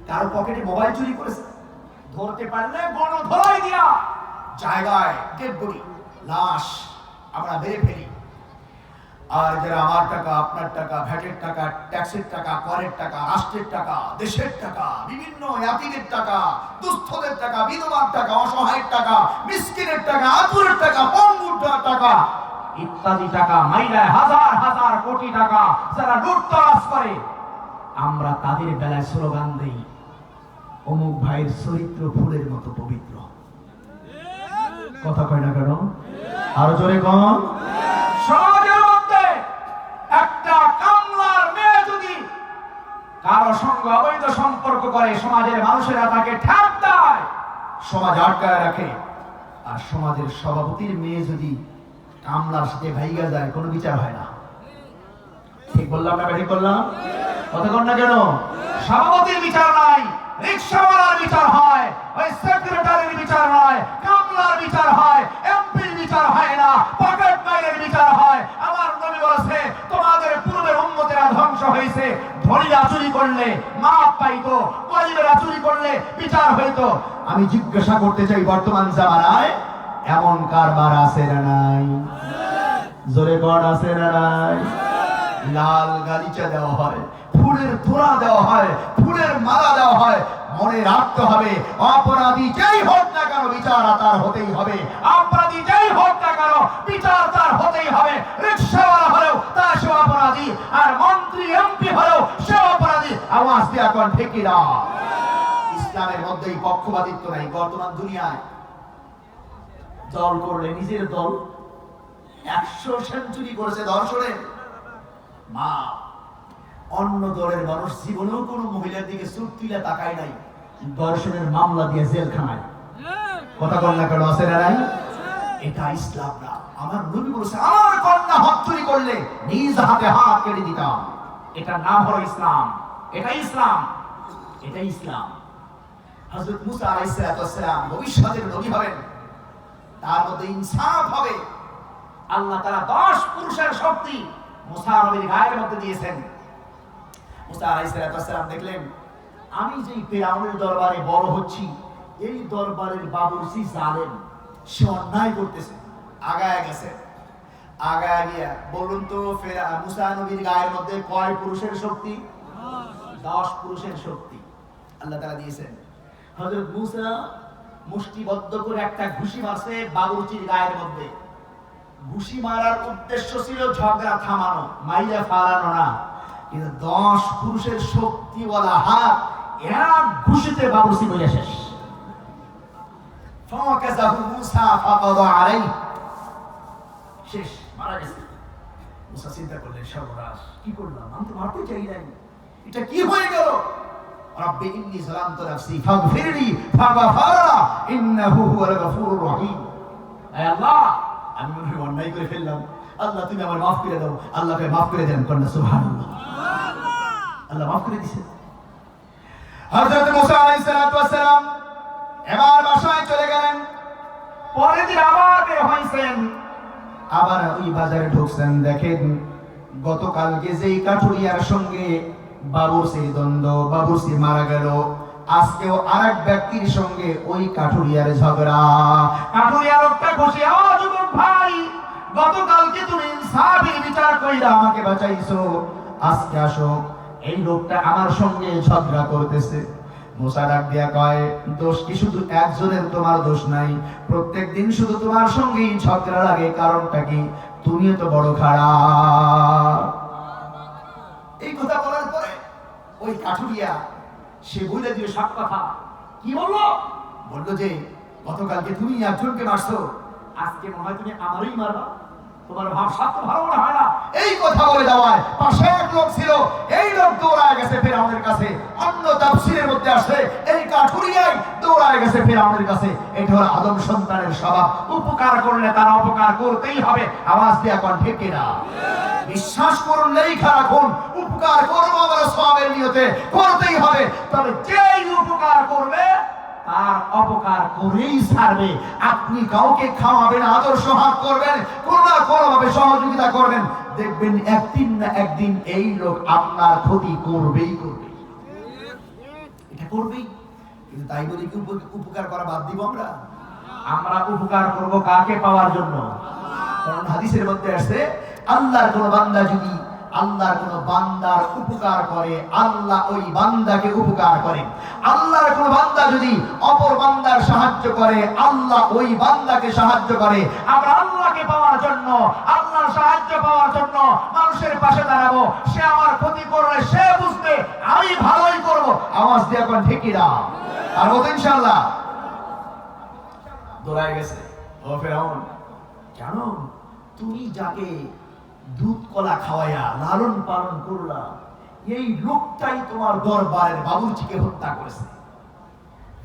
কারো পকেটে মোবাইল চুরি করেছে, ধরতে পারলে গণধোলাই দিয়া জায়গায় ডেড বডি, লাশ আমরা মেরে ফেলি। আর যারা আমার টাকা, আপনার টাকা, ভ্যাটের টাকা, ট্যাক্সের টাকা, করের টাকা, রাষ্ট্রের টাকা, দেশের টাকা, বিভিন্ন ইয়াতিমের টাকা, দুস্থদের টাকা, বিধবার টাকা, অসহায়ের টাকা, মিসকিনের টাকা, আতুরের টাকা, পঙ্গুর টাকা ইত্যাদি টাকা মাইলায় হাজার হাজার কোটি টাকা যারা লুটতরাজ করে, আমরা তাদের বেলায় স্লোগান দেই, অমুক ভাইয়ের চরিত্র ফুলের মতো পবিত্র। কথা কয় না কেন? আরো জোরে কন। সমাজের মধ্যে একটা কামলার মেয়ে যদি কারো সঙ্গে অবৈধ সম্পর্ক করে, সমাজের মানুষেরা তাকে ঠ্যাপ দেয়, সমাজ আটকায় রাখে। আর সমাজের সভাপতির মেয়ে যদি কামলার সাথে ভাইগা যায়, কোনো বিচার হয় না। ঠিক বললাম না? ঠিক বললাম? কথা কন না কেন? সভাপতির বিচার নাই, রিকশাওয়ালার বিচার হয়, ওই সেক্রেটারির বিচার হয়, কামলার বিচার হয়, এমপির বিচার হয় না, পকেট মাইরের বিচার হয়। আমার নবী বলেছে তোমাদের পূর্বের উম্মতেরা ধ্বংস হয়েছে, ধনীরা চুরি করলে মাপ পাইতো, গরিবেরা চুরি করলে বিচার হইতো। আমি জিজ্ঞাসা করতে চাই, বর্তমান জামানায় এমন কারবার আছে না নাই? জোরে কর, আছে না নাই? লাল গালিচা দেওয়া হয়, ফুলের তোড়া দেওয়া হয়, ফুলের মালা দেওয়া হয়। মনে রাখতে হবে, অপরাধী যেই হোক না কেন বিচার তার হতেই হবে। অপরাধী যেই হোক না কেন বিচার তার হতেই হবে। রিকশাওয়ালা হলেও তার সে অপরাধী, আর মন্ত্রী এমপি হলেও সে অপরাধী। আওয়াজ দেয়া কোন ঠিক না? ইসলামের মধ্যেই পক্ষপাতিত্ব নাই। বর্তমান দুনিয়ায় দল করলে নিজের দল 100 সেঞ্চুরি করেছে দর্শনের মা, অন্য দলের মানুষ জীবনেও কোনো মহিলার দিকে চোখ তুলে তাকায় নাই, দর্শনের মামলা দিয়ে জেলখানায়। কথা বল না কেন? আছে না নাই? এটা ইসলাম না। আমার নবী বলেছে আমার কন্যা হাত চুরি করলে নিজ হাতে হাত কেটে দিতাম। এটা নাম হলো ইসলাম। এটা ইসলাম, এটা ইসলাম। হযরত মুসা আলাইহিস সালাম ভবিষ্যতের নবী হবেন। তার মধ্যে ইনসাফ হবে। আল্লাহ তাআলা 10 পুরুষের শক্তি মুসা নবীর গায়ের মধ্যে দিয়েছেন। মুসা আলাইহিস সালাম দেখলেন, আমি যেই ফিরআউনের দরবারে বড় হচ্ছি, এই দরবারের বাবুরচি জালেম, সে অন্যায় করতেছে। আগায় গেছে, আগায় গিয়া বলুন তো মুসা নবীর গায়ের মধ্যে কয় পুরুষের শক্তি? 10 পুরুষের শক্তি আল্লাহ তাআলা দিয়েছেন। হযরত মুসা মুষ্টিবদ্ধ করে একটা ঘুষি মারছে বাবুরচির গায়ের মধ্যে। ঘুষি মারার উদ্দেশ্য ছিল ঝগড়া থামানো, মাইয়া ফালানো না। কিন্তু 10 পুরুষের শক্তিওয়ালা হাত এক ঘুষিতে বাবুরচি বইয়া শেষ। ফাকাযাহু মুসা ফাকাদা আলাইহি, শেষ, মারা গেছে। মুসা চিন্তা করলেন, সর্বনাশ, কি করলাম, আমি তো মারতে চাই নাই, এটা কি হয়ে গেল? রব্বি ইন্নী যালামতু নাফসি ফাগফিরলি ফাগফারা ইন্নাহু হুয়াল গফুরুর রহিম। হে আল্লাহ, আমি মনে হয় অন্যায় করে ফেললাম, আল্লাহ তুমি আমার মাফ করে দাও। আল্লাহকে মাফ করে দেন, কন্যা সুবহানাল্লাহ। আল্লাহ মাফ করে দিয়েছেন। হযরত মুসা আলাইহিস সালাম এবার বাসায় চলে গেলেন। পরের দিন আবার বের হইছেন, আবার ওই বাজারে ঢুকছেন, দেখেন গতকালকে যেই কাঠুরিয়ার সঙ্গে বাবুরচি দ্বন্দ্ব, বাবুরচি মারা গেল, আজকেও আরেক ব্যক্তির সঙ্গে ওই কাঠুরিয়ার ঝগড়া। কাঠুরিয়া লোকটা খুশি, ও যুবক ভাই, গতকালকে তুমি ইনসাফের বিচার কইরা আমাকে বাঁচাইছো, আজকে আসো এই লোকটা আমার সঙ্গে ঝগড়া করতেছে। মুসা ডাক দিয়া কয়, দোষ কি শুধু একজনের? তোমার দোষ নাই, প্রত্যেকদিন শুধু তোমার সঙ্গেই ঝগড়া লাগে, কারণটা কি? তুমিও তো বড় খারাপ। এই কথা বলার পরে ওই কাঠুরিয়া সে বলে দিল সব কথা। কি বললো? বললো যে গতকালকে তুমি একজনকে মারছো, আজকে মনে হয় তুমি আমারই মারবা, তোমার ভাবসাব তো ভালো মনে হয় না। এই কথা বলে দেওয়ায় পাশে এক লোক ছিল, এই লোক দৌড়ায় গেছে ফিরআউনের কাছে। অন্য তাফসীরের মধ্যে আসে এই কাঠুরিয়াই দৌড়ায় গেছে ফিরআউনের কাছে। এটা হলো আদম সন্তানের স্বভাব, উপকার করলে তারা অপকার করতেই হবে। আওয়াজ দিয়া কোন ঠিক কিনা? বিশ্বাস করলেই খারাপ হন, উপকার করবো আমার সওয়াবের নিয়তে করতেই হবে। তবে যেই উপকার করবে তার অপকার করেই ছাড়বে। আপনি কাউকে খাওয়াবেন, আদর সহাগ করবেন, কোনো না কোনো ভাবে সহযোগিতা করবেন, দেখবেন একদিন না একদিন এই লোক আপনার ক্ষতি করবেই করবে, এটা করবেই। কিন্তু তাই বলি কি উপকার করা বাদ দিব আমরা? আমরা উপকার করব কাকে পাওয়ার জন্য? কারণ হাদিসের মধ্যে আসছে, আল্লাহর কোন বান্দা যদি আল্লাহর কোন বান্দার উপকার করে, আল্লাহ ওই বান্দাকে উপকার করে। আল্লাহর কোন বান্দা যদি অপর বান্দার সাহায্য করে, আল্লাহ ওই বান্দাকে সাহায্য করে। আমরা আল্লাহকে পাওয়ার জন্য, আল্লাহর সাহায্য পাওয়ার জন্য মানুষের পাশে দাঁড়াবো। সে আমার ক্ষতি করলে সে বুঝবে আমি ভালোই করব। আওয়াজ দিয়ে এখন ঠিকই না আর বলতে ইনশাআল্লাহ। দৌড়ায় গেছে, ও ফেরাউন, জানো তুমি যাকে দুধ কলা খাওয়াইয়া লালন পালন করলা, এই লোকটাই তোমার দরবারের বাবুর্চিকে হত্যা করেছে।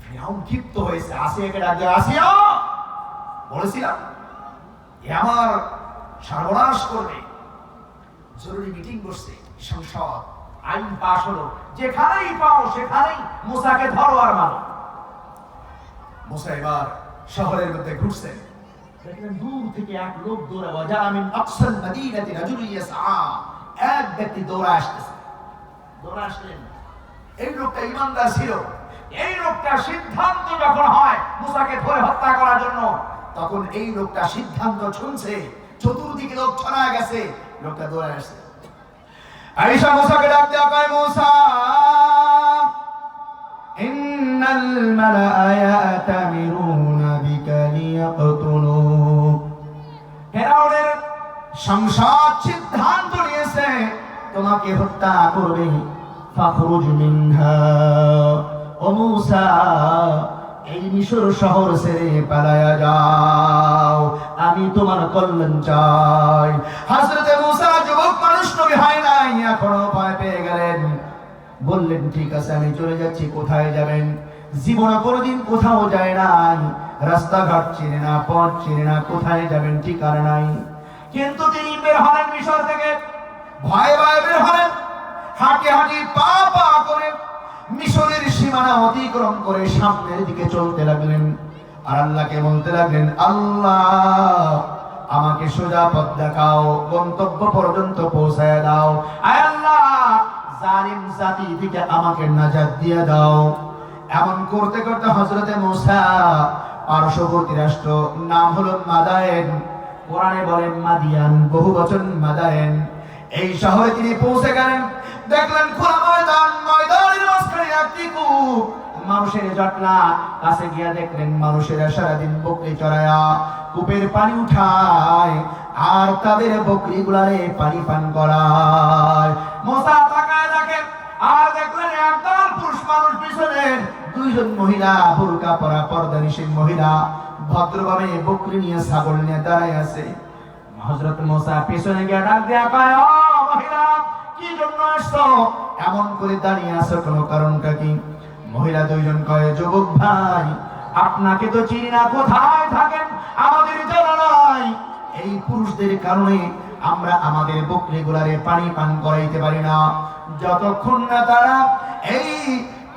ফিরআউন ক্ষিপ্ত হয়েছে, আসিয়াকে ডাকে, আসিয়া, বলেছিলাম এ আমার সর্বনাশ করবে। জরুরি মিটিং বসছে, সংসদ, আইন পাশ হলো, যেখানেই পাও সেখানেই মুসাকে ধরো আর মারো। মুসা এবার শহরের মধ্যে ঘুরছেন, দেখলেন দূর থেকে এক লোক দৌড়া, ওয়াজা মিন আকসাল মদিনাতি রাজুলুন ইয়াসআ, এক ব্যক্তি দৌড়া আসতেছে। দৌড়া আসলেন, এই লোকটা ঈমানদার ছিল। এই লোকটা সিদ্ধান্ত যখন হয় মুসাকে ধরে হত্যা করার জন্য, তখন এই লোকটা সিদ্ধান্ত শুনছে, চতুর্দিকে লোক ছড়ায় গেছে, লোকটা দৌড়া আসছে। আয়েশা মুসাকে ডাক দেয়া কয়, মুসা, ইন্নাল মালাআ ইয়াতামিরুনা বিকা লিয়াকতুলুক। ফিরআউনের সংসদ সিদ্ধান্ত নিয়েছে তোমাকে হত্যা করবে। ফাখরুজ মিনহা, ও মুসা, এই মিশর শহর ছেড়ে পালায়া যাও, আমি তোমার কল্যাণ চাই। হযরতে মুসা যুবক মানুষ, নবী হয় নাই, এখনো ভয় পেয়ে গেলেন। বললেন, ঠিক আছে আমি চলে যাচ্ছি। কোথায় যাবেন? জীবনে কোনোদিন কোথাও যায় নাই, রাস্তাঘাট চিনে না, পথ চিনে না, কোথায় যাবেন ঠিকানা নাই। কিন্তু তিনি বের হলেন মিশর থেকে, ভয়ে ভয়ে বের হলেন, হাঁটি হাঁটি পা পা করে মিশরের সীমানা অতিক্রম করে সামনের দিকে চলতে লাগলেন। আর আল্লাহকে বলতে লাগলেন, আল্লাহ আমাকে সোজা পথ দেখাও, গন্তব্য পর্যন্ত পৌঁছায় দাও। আয় আল্লাহ, জালিম জাতি থেকে আমাকে নাজাত দিয়ে দাও। এমন করতে করতে হযরতে মূসা পার্শ্ববর্তী রাষ্ট্র, নাম হলো মাদায়েন, কোরআনে বলেন মাদিয়ান, বহু বচন মাদায়েন, এই শহরে তিনি পৌঁছে গেলেন। দেখলেন খোলা ময়দান, ময়দানের মাঝখানে একটি কূপ, মানুষের জটলা। কাছে গিয়া দেখলেন মানুষেরা সারাদিন বকরি চড়ায়া কূপের পানি উঠায় আর তাদের বকরি গুলারে পানি পান করায়। মূসা তাকায় দেখেন আর দেখলেন একদল পুরুষ মানুষ, পিছনে দুইজন মহিলা, বুরকা পরা পর্দানিশীল মহিলা, ভদ্রভাবে বকরি নিয়ে ছাগল নিয়ে দাঁড়ায় আছে। হযরত মূসা পিছনে গিয়ে ডাক দেয়া কয়, ও মহিলা, কি জন্য আসছো? এমন করে দাঁড়িয়ে আছো, কোনো কারণটা কি? মহিলা দুইজন কয়, যুবক ভাই, আপনাকে তো চিনি না, কোথায় থাকেন আমাদের জানা নাই। এই পুরুষদের কারণে আমরা আমাদের বকরি গুলারে পানি পান করাইতে পারি না। যতক্ষণ না তারা এই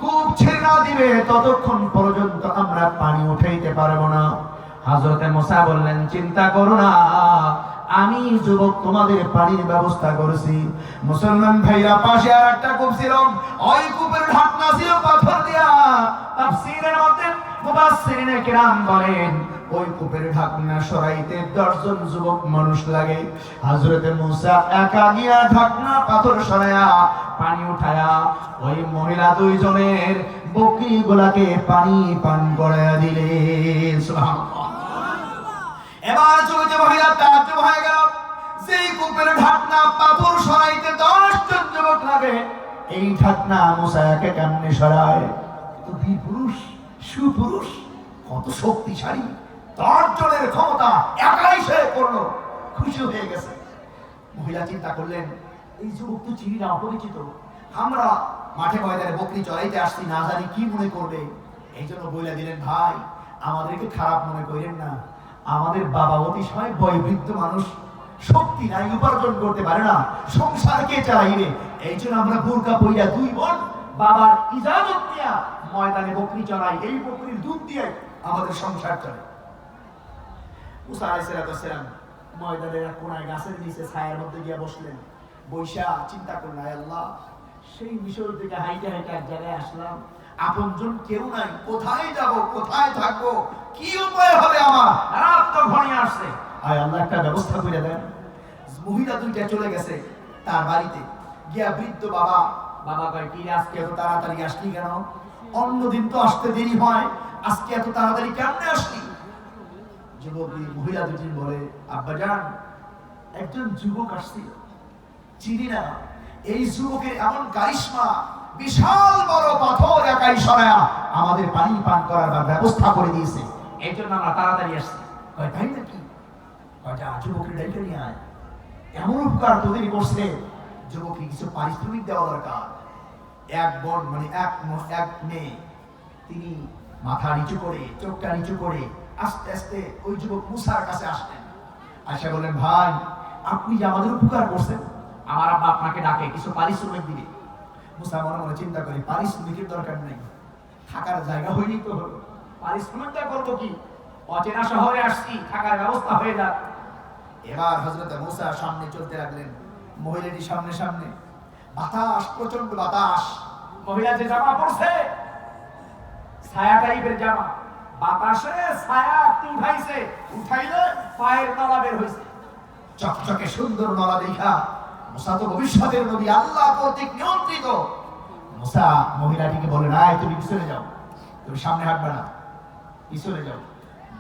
কূপ ছেড়ে না দিবে ততক্ষণ পর্যন্ত আমরা পানি উঠাইতে পারবো না। হযরতে মূসা বললেন, চিন্তা করো না, আমি যুবক তোমাদের পানির ব্যবস্থা করেছি। মুসলমান ভাইরা, পাশে আর একটা কূপ ছিল, ওই কূপের ঢাকনা ছিল পাথর দিয়া। তাফসীরের মধ্যে মুফাসসিরিনে কিরাম বলেন, ওই কূপের ঢাকনা সরাইতে 10 জন যুবক মানুষ লাগে। হযরতে মূসা একা গিয়া ঢাকনা পাথর সরায়া পানি উঠায়া ওই মহিলা দুইজনের বকরি গুলাকে পানি পান করায়া দিলেন। সুবহানাল্লাহ। এবার যুবতী মহিলা তাজ্জব হয়ে গেল, যেই কূপের ঢাকনা পাথর সরাইতে 10 জন যুবক লাগে, এই ঢাকনা মূসাকে কেমনে সরায়? তো বীর পুরুষ, সুপুরুষ, কত শক্তিশালী, 10 জনের ক্ষমতা একাই সে করলো। খুশি হয়ে গেছে। মহিলা চিন্তা করলেন, এই যুবক তো চিনি না, অপরিচিত, আমরা মাঠে ময়দানে বকরি চড়াইতে আসছি, না জানি কি মনে করবে। এই জন্য বইলা দিলেন, ভাই আমাদেরকে খারাপ মনে করেন না, আমাদের বাবা অতিশয় বয়োবৃদ্ধ মানুষ, শক্তি নাই, উপার্জন করতে পারে না, সংসার কে চালাইবে? এই জন্য আমরা বোরকা পইরা দুই বোন বাবার ইজাজত নিয়ে ময়দানে বকরি চড়াই, এই বকরির দুধ দিয়ে আমাদের সংসার চলে। মুসা আলাইহিস সালাম ময়দানের এক কোনায় গাছের নিচে ছায়ার মধ্যে গিয়ে বসলেন। বৈশা চিন্তা করলেন, আল্লাহ, সেই মিশর থেকে হাইটে হাইটে এক জায়গায় আসলাম, আপনজন কেউ নাই, কোথায় যাব, কোথায় থাকবো, কি উপায় হবে আমার? রাত তো ঘনিয়ে আসছে, আয় আল্লাহ একটা ব্যবস্থা করে দেন। মহিলা দুইটা চলে গেছে তার বাড়িতে গিয়া, বৃদ্ধ বাবা, বাবা কয়, কি আজকে এত তাড়াতাড়ি আসলি কেন? অন্যদিন তো আসতে দেরি হয়, আজকে এত তাড়াতাড়ি কেমনে আসলি? যুবক মহিলা দুটি বলে, আব্বাজান, একজন যুবক আসছিল, চিনি না। এই যুবকের এমন কারিশমা, বিশাল বড় পাথর একাই সরায়া আমাদের পানি পান করার ব্যবস্থা করে দিয়েছে, এই জন্য আমরা তাড়াতাড়ি আসছি। কয়, তাই নাকি? কয়টা যুবকের ডাইকে নিয়ে আয়, এমন উপকার তোদের করছে, যুবককে কিছু পারিশ্রমিক দেওয়া দরকার। এক বোন, মানে এক মেয়ে, তিনি মাথা নিচু করে, চোখটা নিচু করে আস্তে আস্তে ওই যুবক মূসার কাছে আসলেন। আয়সা বললেন, ভাই, আপনি যে আমাদের উপকার করছেন, আমার আব্বা আপনাকে ডাকে, কিছু পারিশ্রমিক দিবে। মূসা মনে মনে চিন্তা করে, পারিশ্রমিকের দরকার নেই, থাকার জায়গা হইলেই তো হলো, পারিশ্রমিকটা করবো কি? অচেনা শহরে আসছি, থাকার ব্যবস্থা হয়ে যাক। এবার হযরত মূসা সামনে চলতে লাগলেন, মহিলাটি সামনে সামনে। বাতাস, প্রচন্ড বাতাস, মহিলা যে জামা পরছে ছায়া টাইপের জামা, বাতাসে ছায়া একটু উঠাইছে, উঠাইলে পায়ের নলা বের হইছে, চকচকে সুন্দর নলা দেখা মূসা তো ভবিষ্যতের নবী, আল্লাহ কর্তৃক নিয়ন্ত্রিত। মূসা মহিলাটিকে বলে, না, তুমি পিছনে যাও, তুমি সামনে হাঁটবে না, পিছনে যাও।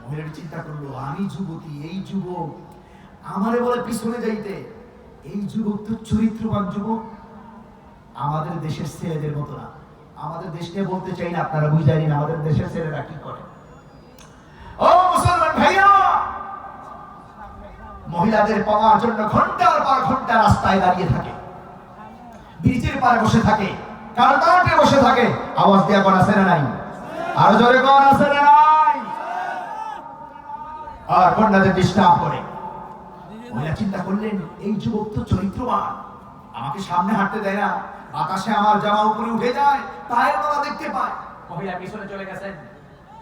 মহিলাটি চিন্তা করলো, আমি যুবতী, এই যুবক আমারে বলে পিছনে যাইতে, এই যুবক তো চরিত্রবান যুবক, আমাদের দেশের ছেলেদের মতো না। আমাদের দেশ নিয়ে বলতে চাই না, আপনারা বুঝাই না আমাদের দেশের ছেলেরা কি করে। ও মুসলমান ভাইয়া, মহিলাদের পাওয়ার জন্য ঘন্টার পর ঘন্টা রাস্তায় দাঁড়িয়ে থাকে, ব্রিজের পারে বসে থাকে, কারদাটে বসে থাকে। আওয়াজ দেয়া কোন আছে না নাই? আরো জোরে কোন আছে না নাই? আর কন্যাদের ডিস্টার্ব করে। মহিলা চিন্তা করলেন, এই যুবক তো চরিত্রবান, আমাকে সামনে হাঁটতে দেয় না, বাতাসে আমার জামা উপরে উঠে যায়, পায়ের তলা দেখতে পায়। মহিলা পিছনে চলে গেছেন,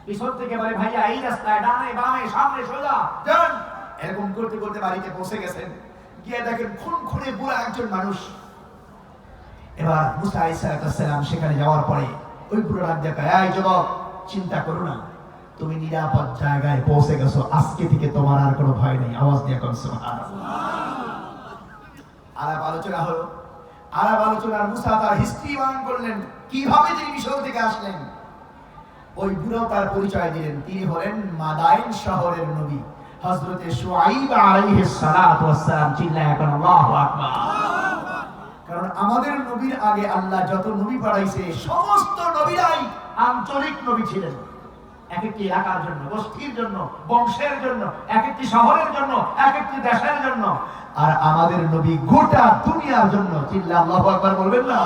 পিছন থেকে বলে ভাইয়া এই রাস্তায় ডানে বামে সামনে সোজা যান। এরকম করতে করতে বাড়িতে পৌঁছে গেছেন, গিয়ে দেখেন খুনখুনে বুড়া একজন মানুষ। এবার মুসা আলাইহিস সালাম সেখানে যাওয়ার পরে ওই বুড়ো ডাক দিয়ে কয়, এই যুবক, চিন্তা করো না, তুমি নিরাপদ জায়গায় পৌঁছে গেছো, আজকে থেকে তোমার আর কোনো ভয় নেই। আওয়াজ দিয়ে কোন সুবহানাল্লাহ। আলাপ আলোচনা হলো। আলাপ আলোচনার মুসা তার হিস্ট্রি বর্ণন করলেন, কিভাবে তিনি মিশর থেকে আসলেন। ওই বুড়ো তার পরিচয় দিলেন, তিনি হলেন মাদাইন শহরের নবী হযরতে শুআইব আলাইহিস সালাতু ওয়াস সালাম। চিল্লায় এখন আল্লাহু আকবার। কারণ আমাদের নবীর আগে আল্লাহ যত নবী পাঠাইছে সমস্ত নবীরাই আঞ্চলিক নবী ছিলেন, এক একটি এলাকার জন্য, গোষ্ঠীর জন্য, বংশের জন্য, এক একটি শহরের জন্য, এক একটি দেশের জন্য। আর আমাদের নবী গোটা দুনিয়ার জন্য। চিল্লা আল্লাহু আকবার বলবেন না?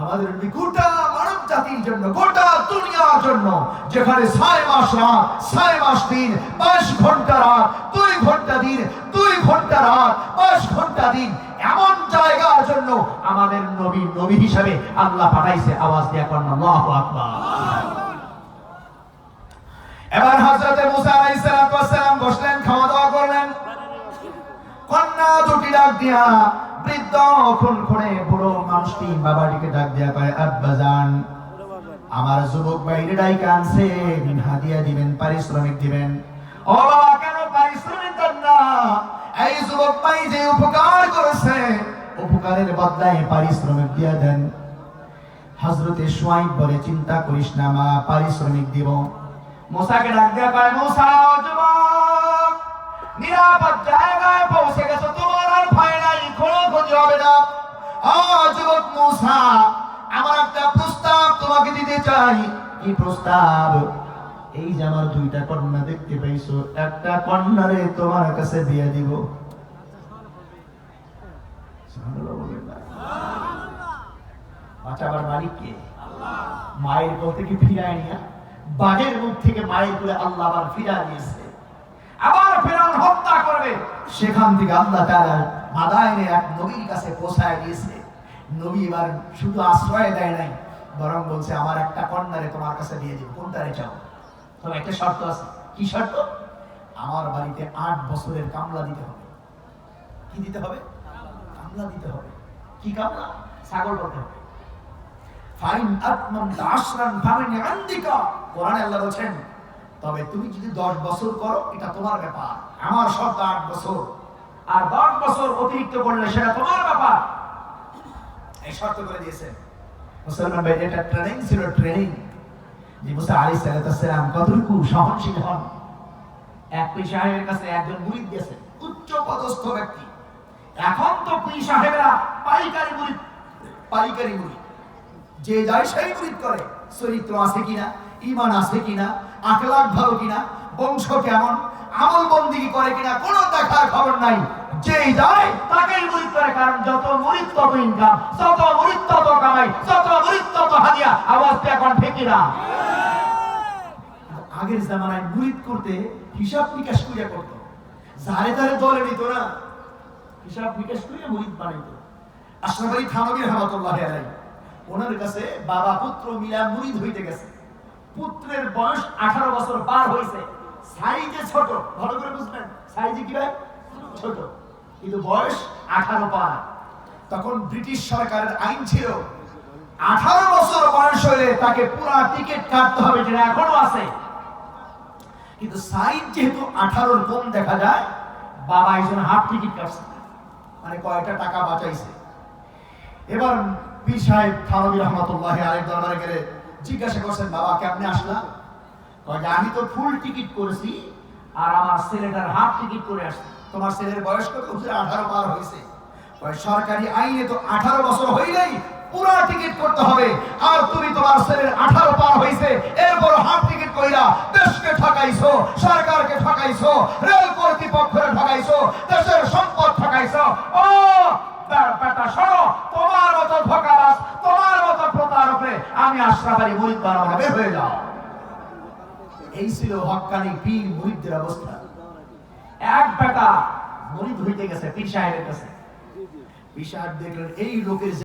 আমাদের নবী গোটা মানব জাতির জন্য, গোটা দুনিয়ার জন্য। যেখানে 6 মাস রাত, 6 মাস দিন, 5 ঘন্টা রাত, 2 ঘন্টা দিন, 2 ঘন্টা রাত, 5 ঘন্টা দিন, এমন জায়গার জন্য আমাদের নবী নবী হিসাবে আল্লাহ পাঠাইছে। আওয়াজ দিয়ে কোন আল্লাহু আকবার। এবার হযরতে মুসা আলাইহিস সালাম বসলেন, খাওয়া দাওয়া করলেন। কন্যা দুটি ডাক দিয়া, বৃদ্ধ খুনখুনে বুড়ো মানুষটি বাবাটিকে ডাক দিয়া কয়, আব্বাজান, আমার যুবক ভাইরে ডাইকা আনছেন, হাদিয়া দিবেন, পারিশ্রমিক দিবেন। ও বাবা, কেন পারিশ্রমিক দেন না? এই যুবক ভাই যে উপকার করেছে, উপকারের বদলায় পারিশ্রমিক দিয়া দেন। হযরতে শুআইব বলে, চিন্তা করিস না মা, পারিশ্রমিক দিব। মুসাকে ডাক দিয়া কয়, মুসা, যুবক, নিরাপদ জায়গায় পৌঁছে গেছো, তোমার আর ভয় নাই, কোনো ক্ষতি হবে না। যুবক মুসা, আমার একটা প্রস্তাব তোমাকে দিতে চাই। কি প্রস্তাব? এই যে আমার 2টা কন্যা দেখতে পাইছো, একটা কন্যারে তোমার কাছে বিয়ে দিব। বাঁচাবার মালিক কে? মায়ের কোল থেকে ফিরায় নিয়ে, বাঘের মুখ থেকে মায়ের কোলে আল্লাহ আবার ফিরায় নিয়েছে। আবার ফিরাউন হত্যা করবে, সেখান থেকে আল্লাহ তাআলা মাদাইনে এক নবীর কাছে পৌঁছায় দিয়েছে। নবী এবার শুধু আশ্রয় দেয় নাই, বরং বলছে, আমার একটা কন্যারে তোমার কাছে দিয়ে দিব, কোনটারে চাও? তবে একটা শর্ত আছে। কি শর্ত? আমার বাড়িতে 8 বছরের কামলা দিতে হবে। কি দিতে হবে? কামলা দিতে হবে। কি কামলা? ছাগল করতে হবে। ফাইন আতমামতা আশরান ফামিন ইনদিকা, কোরআনে আল্লাহ বলেন, তবে তুমি যদি 10 বছর করো এটা তোমার ব্যাপার, আমার শর্ত 8 বছর, আর 10 বছর অতিরিক্ত করলে সেটা তোমার ব্যাপার। এই শর্ত করে দিয়েছেন মুসলমান ভাই। এটা ট্রেনিং ছিল, ট্রেনিং। যে মুসা আলাইহিস সালাম কতটুকু সহনশীল হন। এক পীর সাহেবের কাছে একজন মুরিদ গেছে, উচ্চ পদস্থ ব্যক্তি। এখন তো পীর সাহেবরা পাইকারি মুরিদ, পাইকারি মুরিদ, যে যায় সেই মুরিদ করে। চরিত্র আছে কিনা, ঈমান আছে কিনা, আখলাক ভালো কিনা, বংশ কেমন, আমল বন্দেগী করে কিনা, কোনো দেখার খবর নাই। যেই যায় তাকেই মুরিদ করে। কারণ যত মুরিদ তত ইনকাম, যত মুরিদ তত কামাই, যত মুরিদ তত হাদিয়া। আওয়াজ দিয়ে এখন ঠিক না? আগের জামানায় মুরিদ করতে হিসাব নিকাশ করে করতো, যারে তারে দলে নিত না, হিসাব নিকাশ করে মুরিদ বানাইতো। আশরাফ আলী থানভী রাহমাতুল্লাহি আলাইহি, ওনার কাছে বাবা পুত্র মিলা মুরিদ হইতে গেছে। পুত্রের বয়স 18 বছর পার হয়েছে, সাইজে ছোট। ভালো করে বুঝবেন, সাইজে কি ভাই? ছোট, কিন্তু বয়স 18 পার। তখন ব্রিটিশ সরকারের আইন ছিল 18 বছর বয়স হলে তাকে পুরা টিকিট কাটতে হবে, যেটা এখনো আছে। কিন্তু সাইজ যেহেতু 18-র কম দেখা যায়, বাবা একজন হাফ টিকিট কাটছে, মানে কয়টা টাকা বাঁচাইছে। এবার পীর সাহেব থানভী রাহমাতুল্লাহি আলাইহি দরবারে গেলে জিজ্ঞাসা করছেন, বাবা কেমনে আসলা? কয় যে আমি তো ফুল টিকিট করেছি, আর আমার ছেলেটার হাফ টিকিট করে আসছে। তোমার ছেলের বয়স কত? 18 পার হয়েছে। কয় সরকারি আইনে তো 18 বছর হইলেই পুরো টিকিট করতে হবে, আর তুমি তোমার ছেলের 18 পার হয়েছে, এরপর হাফ টিকিট কইরা দেশকে ঠকাইছো, সরকারকে ঠকাইছো, রেল কর্তৃপক্ষকে ঠকাইছো, দেশের সম্পদ ঠকাইছো। ও বেটা শোনো, তোমার মতো ধোঁকাবাজ, তোমার মতো প্রতারকরে আমি আশরাফ আলী মুরিদ বানাবো, বের হয়ে যাও। এই ছিল হক্কানি পীর মুরিদদের অবস্থা। এক বেটা মুরিদ হইতে গেছে পীর সাহেবের কাছে। পীর সাহেব দেখলেন এই লোকের